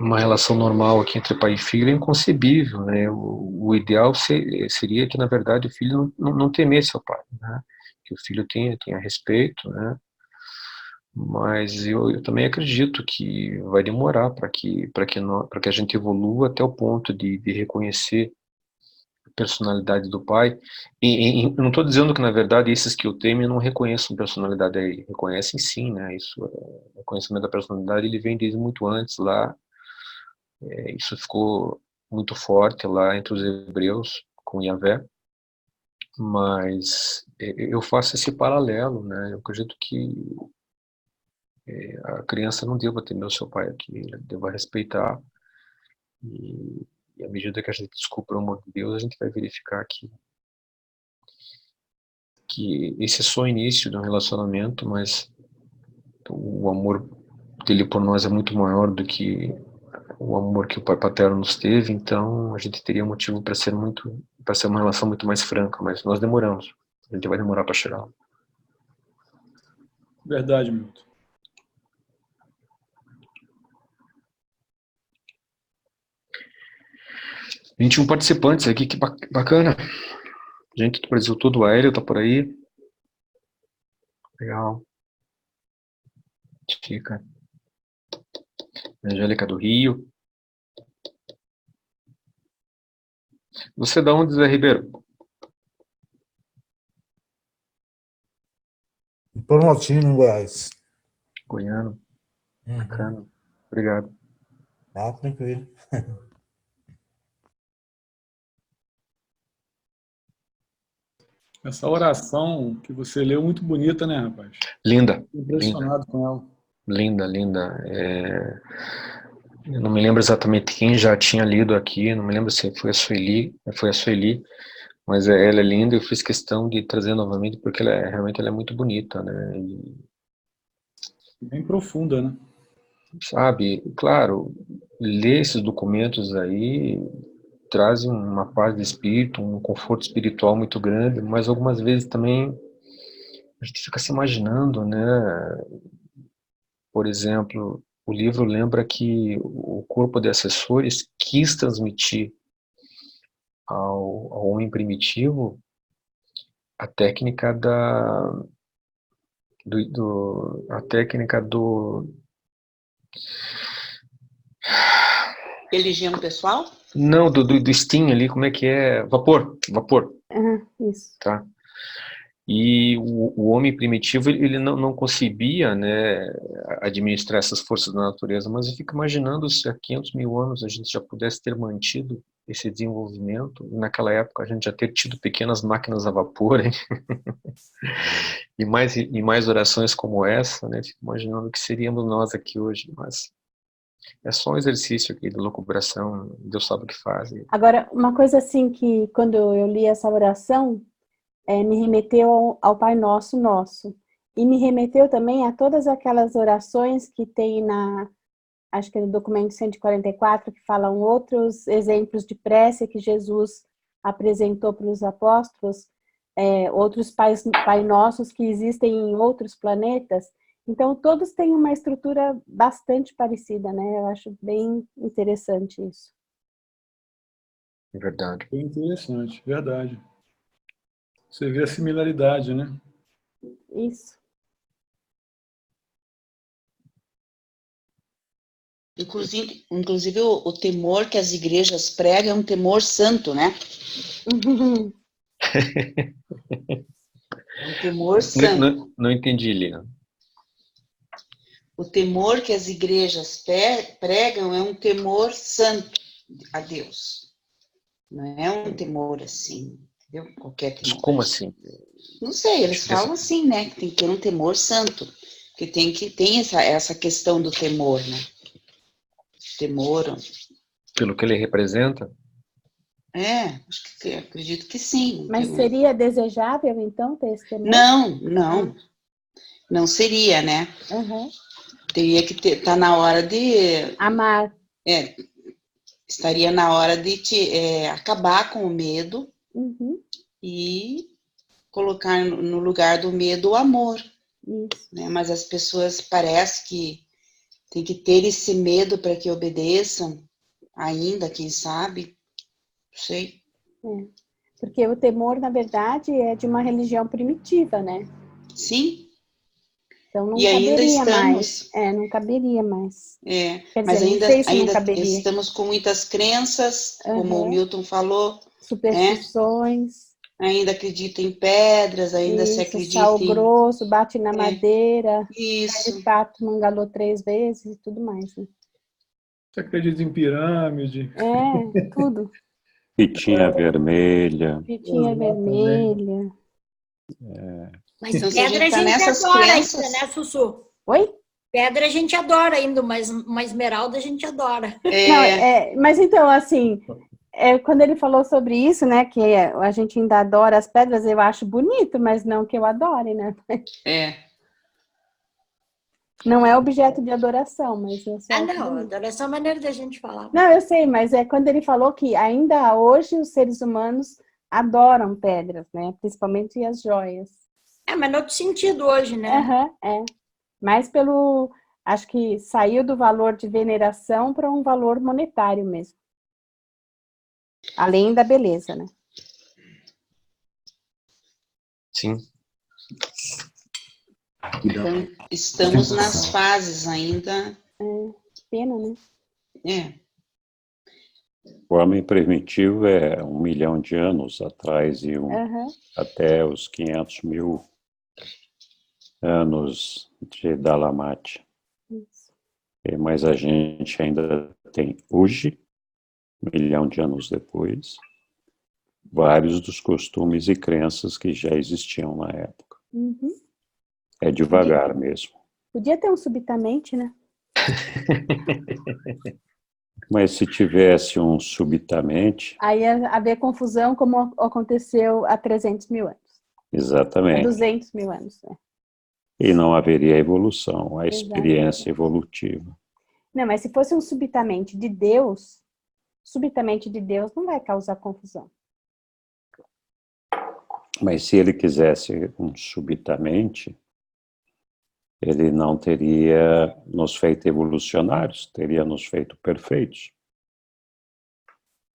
uma relação normal aqui entre pai e filho é inconcebível, né? O ideal seria que, na verdade, o filho não temesse ao pai, né? Que o filho tenha respeito, né? Mas eu também acredito que vai demorar para que a gente evolua até o ponto de reconhecer a personalidade do pai. Eu não estou dizendo que, na verdade, esses que eu temo não reconheçam personalidade dele. Reconhecem sim, né? Isso, o reconhecimento da personalidade ele vem desde muito antes lá. Isso ficou muito forte lá entre os hebreus com Yahvé. Mas eu faço esse paralelo, né? Eu acredito que a criança não deva temer o seu pai aqui, ele deva respeitar, e à medida que a gente descobre o amor de Deus, a gente vai verificar que esse é só o início de um relacionamento, mas o amor dele por nós é muito maior do que o amor que o pai paterno nos teve, então a gente teria motivo para ser uma relação muito mais franca, mas nós demoramos, a gente vai demorar para chegar. Verdade, Milton. A 21 participantes aqui, que bacana. Gente do Brasil todo, o Aéreo tá por aí. Legal. Chica. Angélica do Rio. Você é da onde, Zé Ribeiro? Planaltino, em Goiás. Goiano, Uhum. bacana. Obrigado. Ah, tranquilo. Essa oração que você leu, muito bonita, né, rapaz? Linda, Impressionado com ela. linda, linda. Eu não me lembro exatamente quem já tinha lido aqui, não me lembro se foi a Sueli, mas ela é linda e eu fiz questão de trazer novamente porque realmente ela é muito bonita, né? E, Bem profunda, né? sabe, claro, ler esses documentos aí traz uma paz de espírito, um conforto espiritual muito grande, mas algumas vezes também a gente fica se imaginando, né? Por exemplo, o livro lembra que o corpo de assessores quis transmitir ao homem primitivo a técnica a técnica do Religião pessoal? não, do steam ali, como é que é? Vapor, Isso. tá? E o homem primitivo, ele não concebia, né, administrar essas forças da natureza, mas eu fico imaginando se há 500 mil anos a gente já pudesse ter mantido esse desenvolvimento, e naquela época a gente já ter tido pequenas máquinas a vapor, hein? e mais orações como essa, né, fico imaginando que seríamos nós aqui hoje, mas é só um exercício aqui de lucubração, Deus sabe o que faz. Agora, uma coisa assim que quando eu li essa oração, me remeteu ao Pai Nosso Nosso. E me remeteu também a todas aquelas orações que tem acho que é no documento 144, que falam outros exemplos de prece que Jesus apresentou para os apóstolos, outros Pai Nossos que existem em outros planetas. Então, todos têm uma estrutura bastante parecida, né? Eu acho bem interessante isso. É verdade. Bem interessante, verdade. Você vê a similaridade, né? Isso. Inclusive o temor que as igrejas pregam é um temor santo, né? É um temor santo. Não entendi, Lina. O temor que as igrejas pregam é um temor santo a Deus. Não é um temor assim, entendeu? Qualquer temor. Como assim? Não sei, eles falam assim, né? Que tem que ter um temor santo. Que tem essa questão do temor, né? Temor. Pelo que ele representa? Acredito que sim. Mas seria desejável, então, ter esse temor? Não. Não seria, né? Uhum. Teria que estar na hora de... Amar. Estaria na hora de acabar com o medo e colocar no lugar do medo o amor. Isso. Né? Mas as pessoas parece que tem que ter esse medo para que obedeçam, ainda, quem sabe, não sei. Porque o temor, na verdade, é de uma religião primitiva, né? Sim. Então não E ainda caberia estamos... mais. Não caberia mais. Quer mas dizer, não sei se não caberia. Estamos com muitas crenças, como o Milton falou. Superstições. Né? Ainda acredita em pedras, ainda se acredita sal grosso, bate na madeira. Isso. De fato, mangalou 3 vezes e tudo mais, né? Você acredita em pirâmide? Tudo. Fitinha vermelha. Fitinha vermelha. Mas então, pedra a gente adora ainda, né, Sussu? Oi? Pedra a gente adora ainda, mas uma esmeralda a gente adora. Mas então, assim, quando ele falou sobre isso, né, que a gente ainda adora as pedras, eu acho bonito, mas não que eu adore, né? Não é objeto de adoração, mas eu sei. Não, adoração é a maneira da gente falar. Não, eu sei, mas quando ele falou que ainda hoje os seres humanos adoram pedras, né? Principalmente as joias. Mas no outro sentido hoje, né? Mais acho que saiu do valor de veneração para um valor monetário mesmo. Além da beleza, né? Sim. Então, estamos nas fases ainda. Pena, né? O homem primitivo é 1 milhão de anos atrás e até os 500 mil. anos de Dalamate. Isso. Mas a gente ainda tem hoje, 1 milhão de anos depois, vários dos costumes e crenças que já existiam na época. Uhum. É devagar mesmo. Podia ter um subitamente, né? Mas se tivesse um subitamente... Aí ia haver confusão como aconteceu há 300 mil anos. Exatamente. Há 200 mil anos, né? E não haveria evolução, a experiência evolutiva. Não, mas se fosse um subitamente de Deus não vai causar confusão. Mas se ele quisesse um subitamente, ele não teria nos feito evolucionários, teria nos feito perfeitos.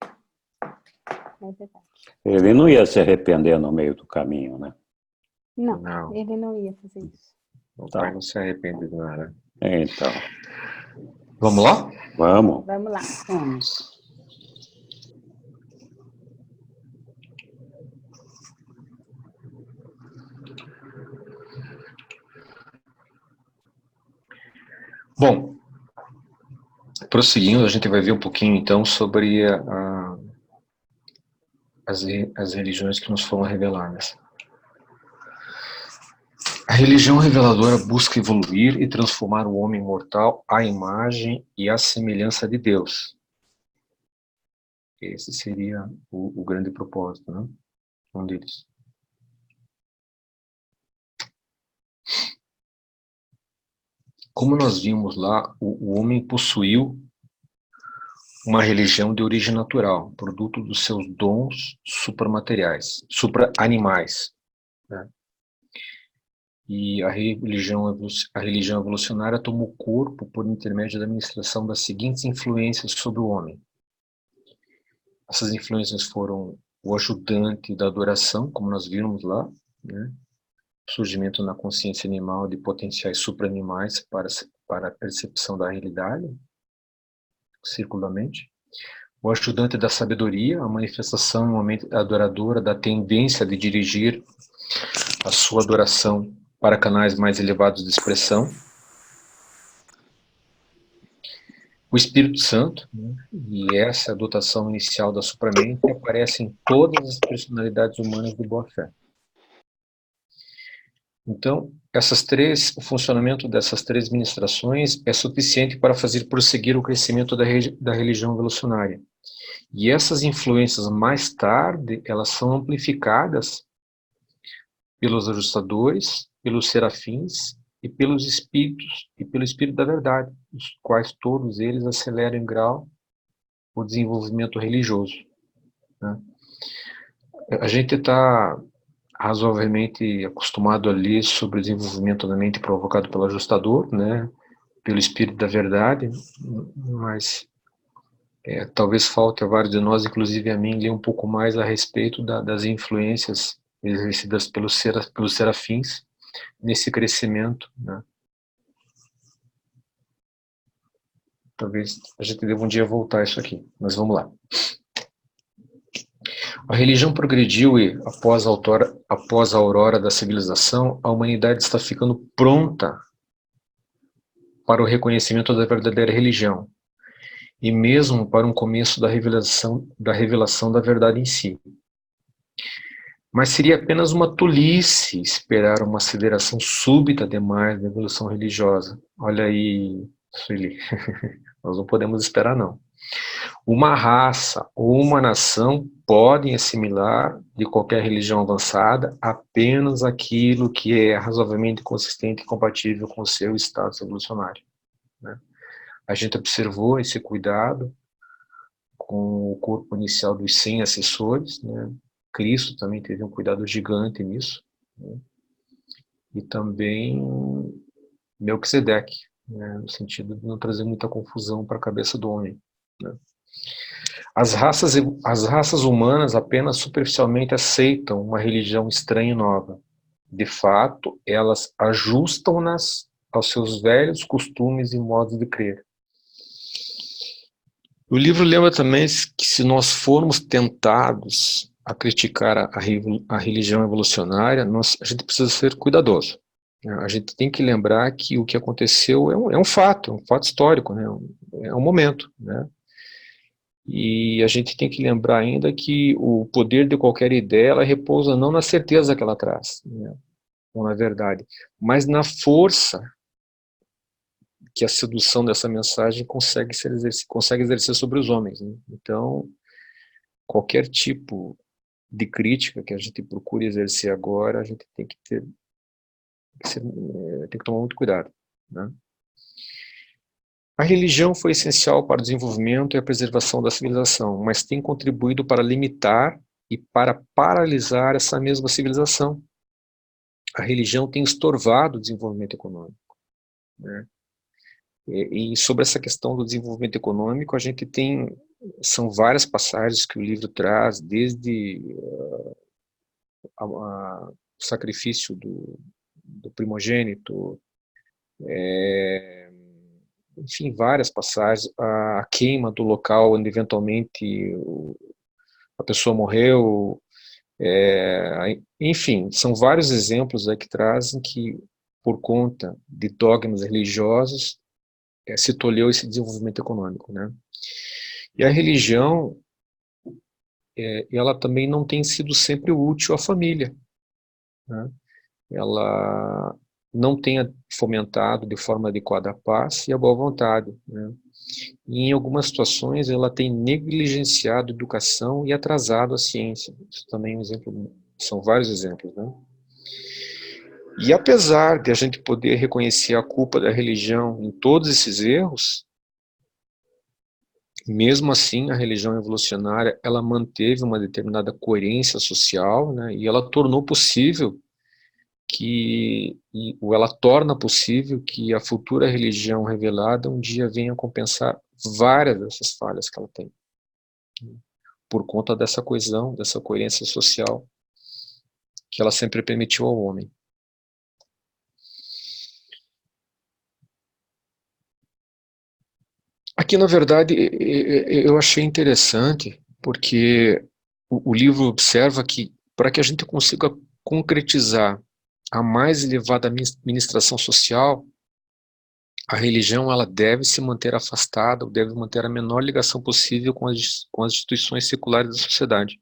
É verdade. Ele não ia se arrepender no meio do caminho, né? Não, ele não ia fazer isso. O pai não se arrepende de nada. Então. Vamos lá? Vamos. Vamos lá. Vamos. Bom, prosseguindo, a gente vai ver um pouquinho, então, sobre as religiões que nos foram reveladas. A religião reveladora busca evoluir e transformar o homem mortal à imagem e à semelhança de Deus. Esse seria o grande propósito, né? Um deles. Como nós vimos lá, o homem possuiu uma religião de origem natural, produto dos seus dons supramateriais, supra-animais, né? E a religião evolucionária tomou corpo por intermédio da administração das seguintes influências sobre o homem. Essas influências foram o ajudante da adoração, como nós vimos lá, né? Surgimento na consciência animal de potenciais supra-animais para a percepção da realidade, círculo da mente. O ajudante da sabedoria, a manifestação no momento adoradora da tendência de dirigir a sua adoração para canais mais elevados de expressão. O Espírito Santo, né? E essa dotação inicial da supramente aparece em todas as personalidades humanas de boa fé. Então, o funcionamento dessas três ministrações é suficiente para fazer prosseguir o crescimento da religião evolucionária. E essas influências, mais tarde, elas são amplificadas pelos ajustadores, pelos serafins e pelos espíritos, e pelo Espírito da Verdade, os quais todos eles aceleram em grau o desenvolvimento religioso, né? A gente está razoavelmente acostumado a ler sobre o desenvolvimento da mente provocado pelo ajustador, né, pelo Espírito da Verdade, mas talvez falte a vários de nós, inclusive a mim, ler um pouco mais a respeito das influências exercidas pelos serafins nesse crescimento, né. Talvez a gente deva um dia voltar a isso aqui, mas vamos lá. A religião progrediu e, após a aurora da civilização, a humanidade está ficando pronta para o reconhecimento da verdadeira religião, e mesmo para um começo da revelação da verdade em si. Mas seria apenas uma tolice esperar uma aceleração súbita demais da evolução religiosa. Olha aí, Sueli, nós não podemos esperar, não. Uma raça ou uma nação podem assimilar de qualquer religião avançada apenas aquilo que é razoavelmente consistente e compatível com o seu status evolucionário, né? A gente observou esse cuidado com o corpo inicial dos 100 assessores, né? Cristo também teve um cuidado gigante nisso, né? E também Melquisedeque, né? No sentido de não trazer muita confusão para a cabeça do homem, né? As raças humanas apenas superficialmente aceitam uma religião estranha e nova. De fato, elas ajustam-nas aos seus velhos costumes e modos de crer. O livro lembra também que se nós formos tentados a criticar a religião evolucionária, a gente precisa ser cuidadoso, A gente tem que lembrar que o que aconteceu é um fato histórico, né? É um momento, né? E a gente tem que lembrar ainda que o poder de qualquer ideia, ela repousa não na certeza que ela traz, né? Ou na verdade, mas na força que a sedução dessa mensagem consegue exercer sobre os homens, né? Então, qualquer tipo de crítica que a gente procure exercer agora, a gente tem que tomar muito cuidado, né? A religião foi essencial para o desenvolvimento e a preservação da civilização, mas tem contribuído para limitar e para paralisar essa mesma civilização. A religião tem estorvado o desenvolvimento econômico, né? E sobre essa questão do desenvolvimento econômico, a gente são várias passagens que o livro traz, desde o sacrifício do primogênito, enfim, várias passagens, a queima do local onde eventualmente a pessoa morreu, enfim, são vários exemplos aí que trazem que, por conta de dogmas religiosos, se tolheu esse desenvolvimento econômico, né? E a religião, ela também não tem sido sempre útil à família, né? Ela não tem fomentado de forma adequada a paz e a boa vontade, né? E em algumas situações ela tem negligenciado a educação e atrasado a ciência. Isso também é um exemplo, são vários exemplos, né? E apesar de a gente poder reconhecer a culpa da religião em todos esses erros, mesmo assim a religião evolucionária, ela manteve uma determinada coerência social, né? E ela tornou possível ou ela torna possível que a futura religião revelada um dia venha compensar várias dessas falhas que ela tem, por conta dessa coesão, dessa coerência social que ela sempre permitiu ao homem. Aqui, na verdade, eu achei interessante, porque o livro observa que, para que a gente consiga concretizar a mais elevada ministração social, a religião ela deve se manter afastada, deve manter a menor ligação possível com as instituições seculares da sociedade.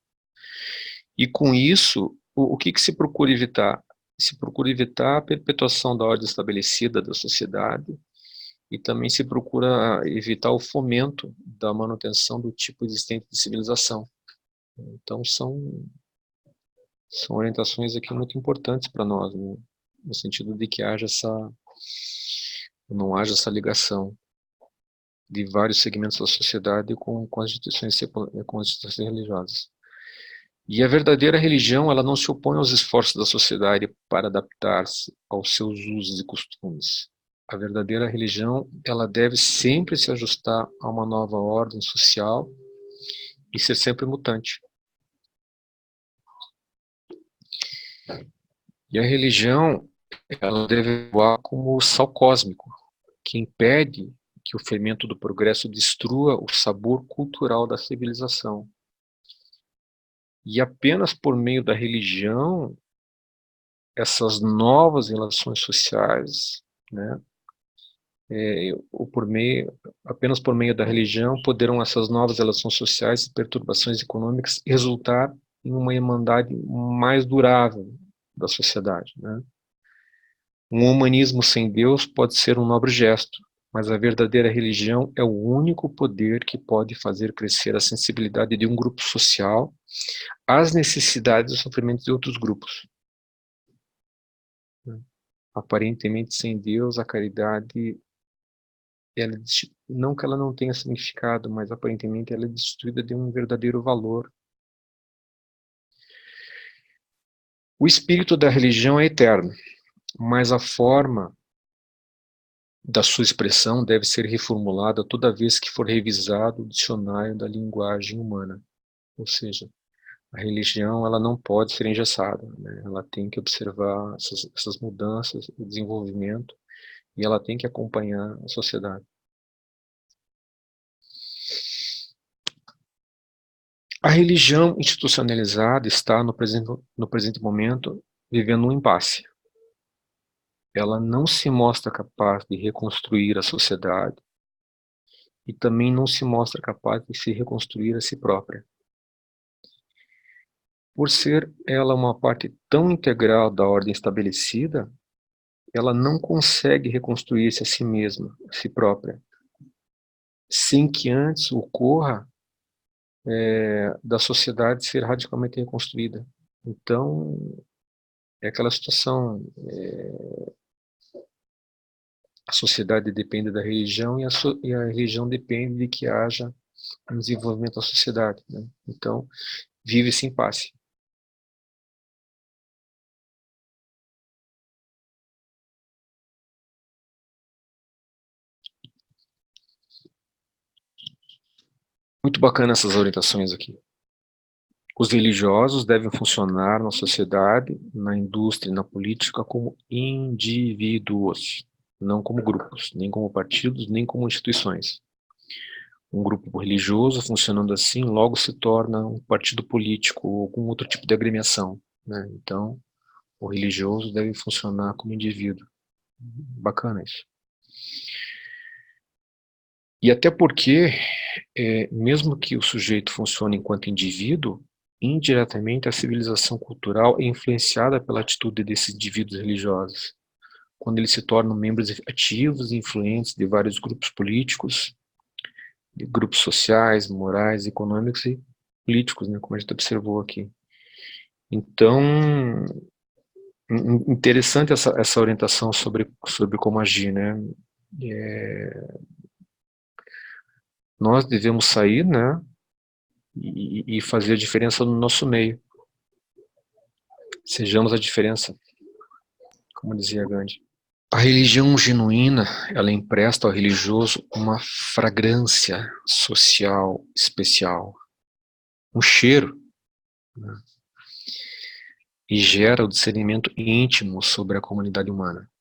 E com isso, o que se procura evitar? Se procura evitar a perpetuação da ordem estabelecida da sociedade e também se procura evitar o fomento da manutenção do tipo existente de civilização. Então, são orientações aqui muito importantes para nós, né? No sentido de que não haja essa ligação de vários segmentos da sociedade com as instituições religiosas. E a verdadeira religião, ela não se opõe aos esforços da sociedade para adaptar-se aos seus usos e costumes. A verdadeira religião, ela deve sempre se ajustar a uma nova ordem social e ser sempre mutante. E a religião, ela deve atuar como o sal cósmico, que impede que o fermento do progresso destrua o sabor cultural da civilização. E apenas por meio da religião, essas novas relações sociais, né, apenas por meio da religião, poderão essas novas relações sociais e perturbações econômicas resultar em uma irmandade mais durável da sociedade, né? Um humanismo sem Deus pode ser um nobre gesto, mas a verdadeira religião é o único poder que pode fazer crescer a sensibilidade de um grupo social às necessidades e sofrimentos de outros grupos. Aparentemente, sem Deus, a caridade, não que ela não tenha significado, mas aparentemente ela é destituída de um verdadeiro valor. O espírito da religião é eterno, mas a forma da sua expressão deve ser reformulada toda vez que for revisado o dicionário da linguagem humana. Ou seja, a religião ela não pode ser engessada, né? Ela tem que observar essas mudanças, o desenvolvimento, e ela tem que acompanhar a sociedade. A religião institucionalizada está, no presente momento, vivendo um impasse. ela não se mostra capaz de reconstruir a sociedade e também não se mostra capaz de se reconstruir a si própria. Por ser ela uma parte tão integral da ordem estabelecida, ela não consegue reconstruir-se a si mesma, a si própria, sem que antes ocorra da sociedade ser radicalmente reconstruída. Então, é aquela situação, a sociedade depende da religião e a religião depende de que haja um desenvolvimento da sociedade, né? Então, vive-se em impasse. Muito bacana essas orientações aqui. Os religiosos devem funcionar na sociedade, na indústria e na política como indivíduos, não como grupos, nem como partidos, nem como instituições. Um grupo religioso funcionando assim logo se torna um partido político ou algum outro tipo de agremiação, né? Então, o religioso deve funcionar como indivíduo. Bacana isso. E até porque, mesmo que o sujeito funcione enquanto indivíduo, indiretamente a civilização cultural é influenciada pela atitude desses indivíduos religiosos, quando eles se tornam membros ativos e influentes de vários grupos políticos, de grupos sociais, morais, econômicos e políticos, né, como a gente observou aqui. Então, interessante essa orientação sobre como agir, né? Nós devemos sair, né, e fazer a diferença no nosso meio. Sejamos a diferença, como dizia Gandhi. A religião genuína, ela empresta ao religioso uma fragrância social especial, um cheiro, né, e gera o discernimento íntimo sobre a comunidade humana.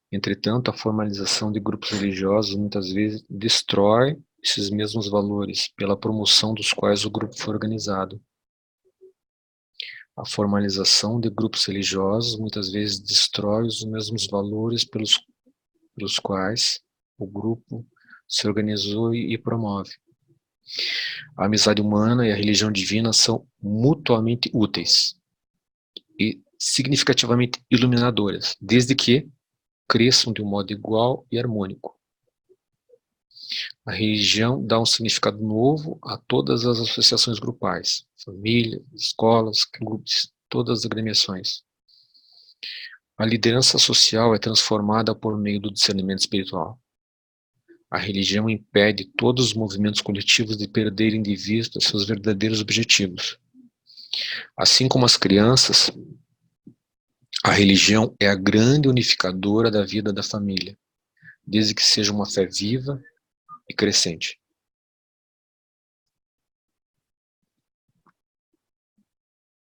Entretanto, a formalização de grupos religiosos muitas vezes destrói esses mesmos valores, pela promoção dos quais o grupo foi organizado. A formalização de grupos religiosos muitas vezes destrói os mesmos valores pelos quais o grupo se organizou e promove. A amizade humana e a religião divina são mutuamente úteis e significativamente iluminadoras, desde que cresçam de um modo igual e harmônico. A religião dá um significado novo a todas as associações grupais, famílias, escolas, clubes, todas as agremiações. A liderança social é transformada por meio do discernimento espiritual. A religião impede todos os movimentos coletivos de perderem de vista seus verdadeiros objetivos. Assim como as crianças, a religião é a grande unificadora da vida da família, desde que seja uma fé viva e crescente.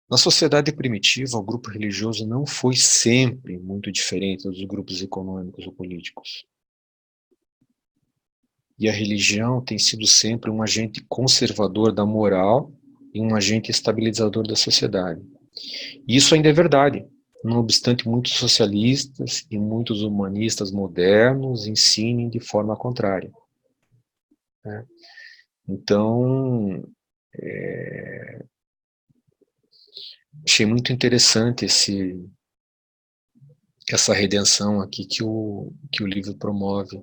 Na sociedade primitiva, o grupo religioso não foi sempre muito diferente dos grupos econômicos ou políticos. E a religião tem sido sempre um agente conservador da moral e um agente estabilizador da sociedade. E isso ainda é verdade, não obstante muitos socialistas e muitos humanistas modernos ensinem de forma contrária. Então, achei muito interessante essa redenção aqui que o livro promove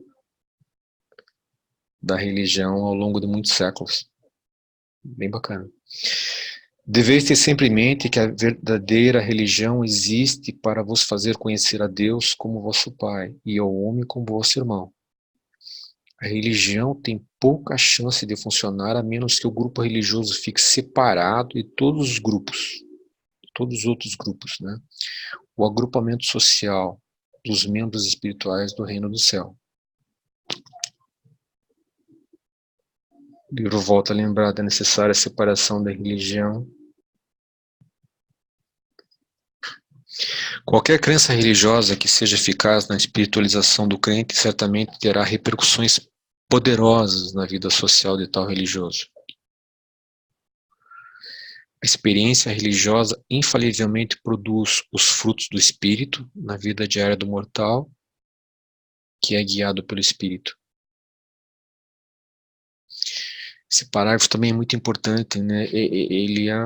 da religião ao longo de muitos séculos. Bem bacana. Deveis ter sempre em mente que a verdadeira religião existe para vos fazer conhecer a Deus como vosso Pai e ao homem como vosso irmão. A religião tem pouca chance de funcionar a menos que o grupo religioso fique separado de todos os grupos, todos os outros grupos, né? O agrupamento social dos membros espirituais do reino do céu. O livro volta a lembrar da necessária separação da religião. Qualquer crença religiosa que seja eficaz na espiritualização do crente certamente terá repercussões poderosas na vida social de tal religioso. A experiência religiosa infalivelmente produz os frutos do espírito na vida diária do mortal, que é guiado pelo espírito. Esse parágrafo também é muito importante, né? Ele é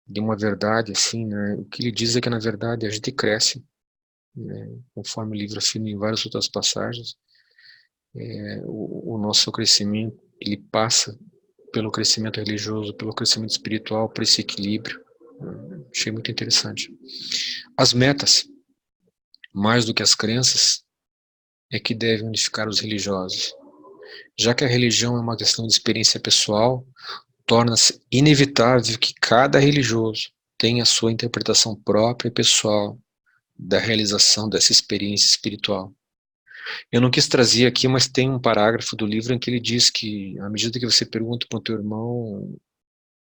de uma verdade, assim, né? O que ele diz é que, na verdade, a gente cresce, né? Conforme o livro afirma em várias outras passagens, o nosso crescimento, ele passa pelo crescimento religioso, pelo crescimento espiritual, por esse equilíbrio. Achei muito interessante. As metas, mais do que as crenças, é que devem unificar os religiosos. Já que a religião é uma questão de experiência pessoal, torna-se inevitável que cada religioso tenha a sua interpretação própria e pessoal da realização dessa experiência espiritual. Eu não quis trazer aqui, mas tem um parágrafo do livro em que ele diz que, à medida que você pergunta para o teu irmão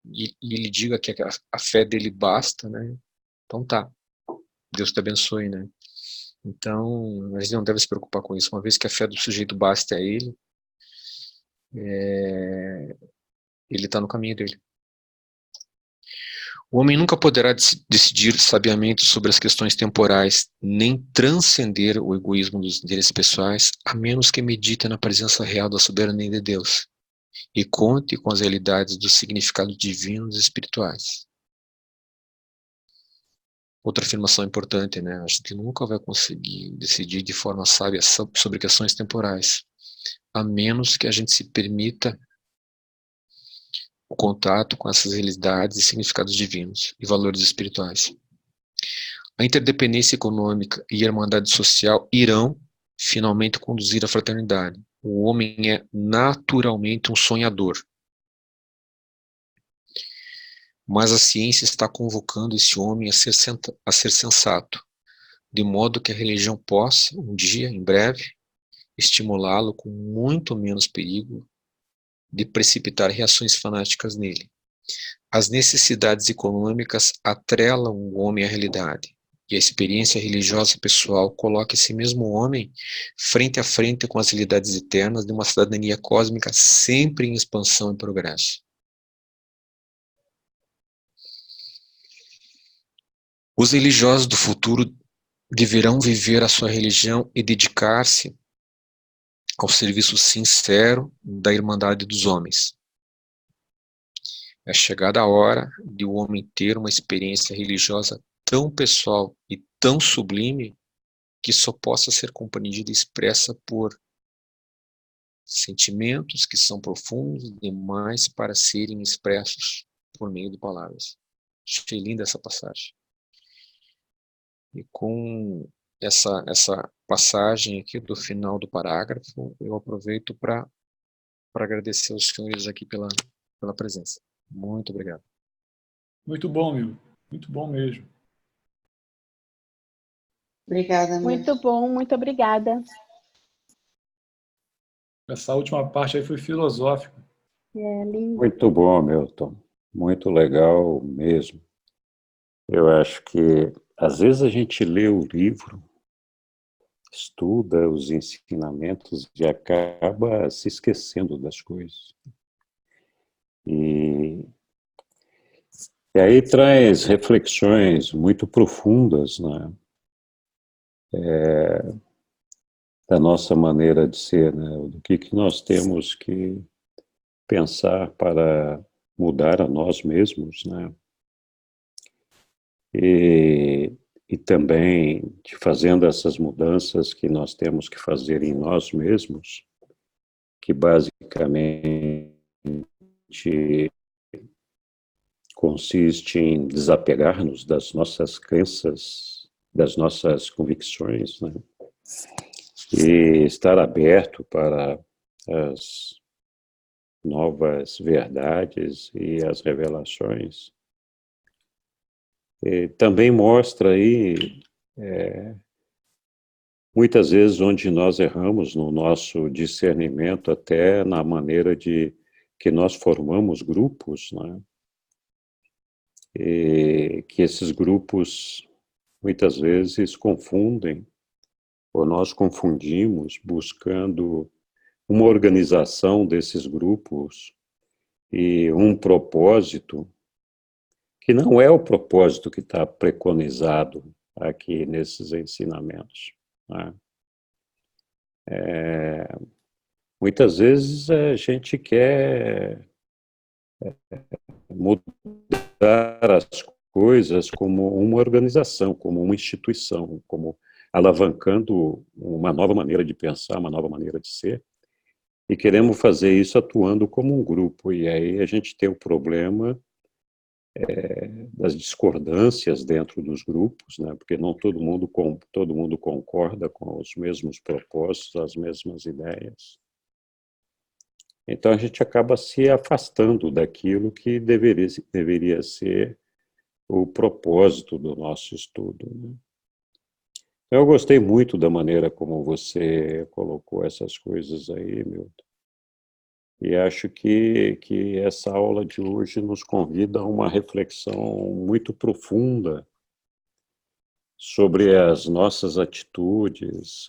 e ele diga que a fé dele basta, né? Então tá, Deus te abençoe, né? Então, a gente não deve se preocupar com isso. Uma vez que a fé do sujeito basta a ele, ele está no caminho dele. O homem nunca poderá decidir sabiamente sobre as questões temporais, nem transcender o egoísmo dos interesses pessoais, a menos que medite na presença real da soberania de Deus e conte com as realidades dos significados divinos e espirituais. Outra afirmação importante, né? A gente nunca vai conseguir decidir de forma sábia sobre questões temporais, a menos que a gente se permita o contato com essas realidades e significados divinos e valores espirituais. A interdependência econômica e a irmandade social irão finalmente conduzir à fraternidade. O homem é naturalmente um sonhador. Mas a ciência está convocando esse homem a ser sensato, de modo que a religião possa, um dia, em breve, estimulá-lo com muito menos perigo de precipitar reações fanáticas nele. As necessidades econômicas atrelam o homem à realidade, e a experiência religiosa pessoal coloca esse mesmo homem frente a frente com as realidades eternas de uma cidadania cósmica sempre em expansão e progresso. Os religiosos do futuro deverão viver a sua religião e dedicar-se ao serviço sincero da irmandade dos homens. É chegada a hora de o homem ter uma experiência religiosa tão pessoal e tão sublime que só possa ser compreendida e expressa por sentimentos que são profundos demais para serem expressos por meio de palavras. Achei linda essa passagem. E com essa passagem aqui do final do parágrafo, eu aproveito para agradecer aos senhores aqui pela presença. Muito obrigado. Muito bom, meu. Muito bom mesmo. Obrigada, Milton. Muito bom, muito obrigada. Essa última parte aí foi filosófica. É lindo. Muito bom, Milton. Muito legal mesmo. Eu acho que, às vezes, a gente lê o livro, estuda os ensinamentos e acaba se esquecendo das coisas. E aí traz reflexões muito profundas, né? Da nossa maneira de ser, né? Do que nós temos que pensar para mudar a nós mesmos, né? E também de fazendo essas mudanças que nós temos que fazer em nós mesmos, que basicamente consiste em desapegar-nos das nossas crenças, das nossas convicções, né? E estar aberto para as novas verdades e as revelações. E também mostra aí, muitas vezes, onde nós erramos no nosso discernimento, até na maneira de que nós formamos grupos, né? E que esses grupos, muitas vezes, confundem, ou nós confundimos, buscando uma organização desses grupos e um propósito que não é o propósito que está preconizado aqui nesses ensinamentos, né? Muitas vezes a gente quer mudar as coisas como uma organização, como uma instituição, como alavancando uma nova maneira de pensar, uma nova maneira de ser, e queremos fazer isso atuando como um grupo, e aí a gente tem o problema das discordâncias dentro dos grupos, né? Porque não todo mundo concorda com os mesmos propósitos, as mesmas ideias. Então a gente acaba se afastando daquilo que deveria ser o propósito do nosso estudo, né? Eu gostei muito da maneira como você colocou essas coisas aí, Milton. E acho que essa aula de hoje nos convida a uma reflexão muito profunda sobre as nossas atitudes,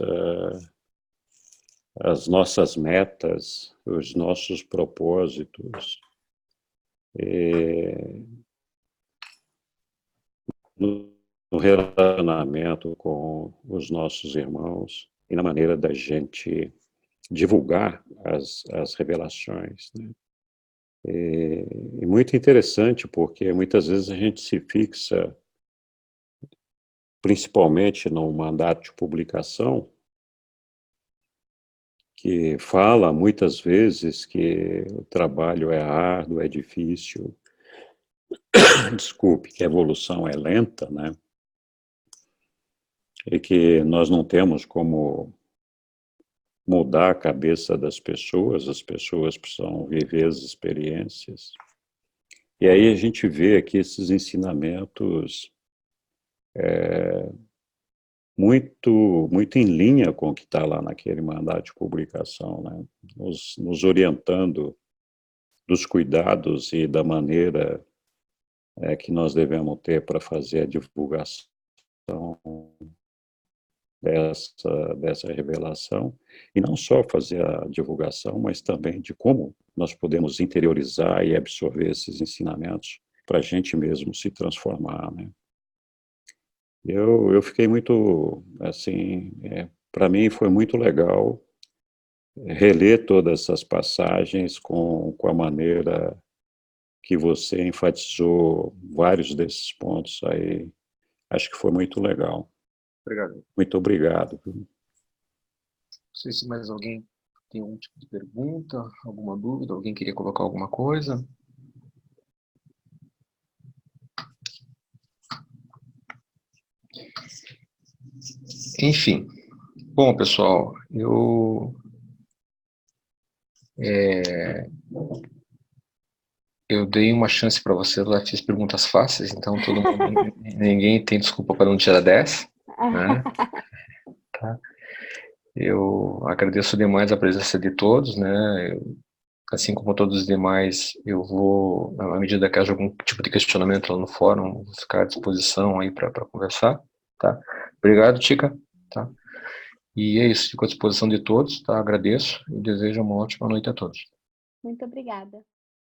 as nossas metas, os nossos propósitos, no relacionamento com os nossos irmãos e na maneira da gente divulgar as revelações, né? E muito interessante, porque muitas vezes a gente se fixa, principalmente no mandato de publicação, que fala muitas vezes que o trabalho é árduo, é difícil, desculpe, que a evolução é lenta, né? E que nós não temos como mudar a cabeça das pessoas, as pessoas precisam viver as experiências. E aí a gente vê aqui esses ensinamentos muito em linha com o que está lá naquele mandato de publicação, né? Nos orientando dos cuidados e da maneira que nós devemos ter para fazer a divulgação dessa revelação, e não só fazer a divulgação, mas também de como nós podemos interiorizar e absorver esses ensinamentos para a gente mesmo se transformar, né? Eu fiquei muito, assim, para mim foi muito legal reler todas essas passagens com a maneira que você enfatizou vários desses pontos aí. Acho que foi muito legal. Obrigado. Muito obrigado. Não sei se mais alguém tem algum tipo de pergunta, alguma dúvida, alguém queria colocar alguma coisa. Enfim. Bom, pessoal, eu dei uma chance para você, lá fiz perguntas fáceis, então ninguém tem desculpa para não tirar 10, né? Tá? Eu agradeço demais a presença de todos, né? Assim como todos os demais, eu vou, à medida que haja algum tipo de questionamento lá no fórum, vou ficar à disposição aí para conversar, tá? Obrigado, Tica, tá? E é isso, fico à disposição de todos, tá? Agradeço e desejo uma ótima noite a todos. Muito obrigada.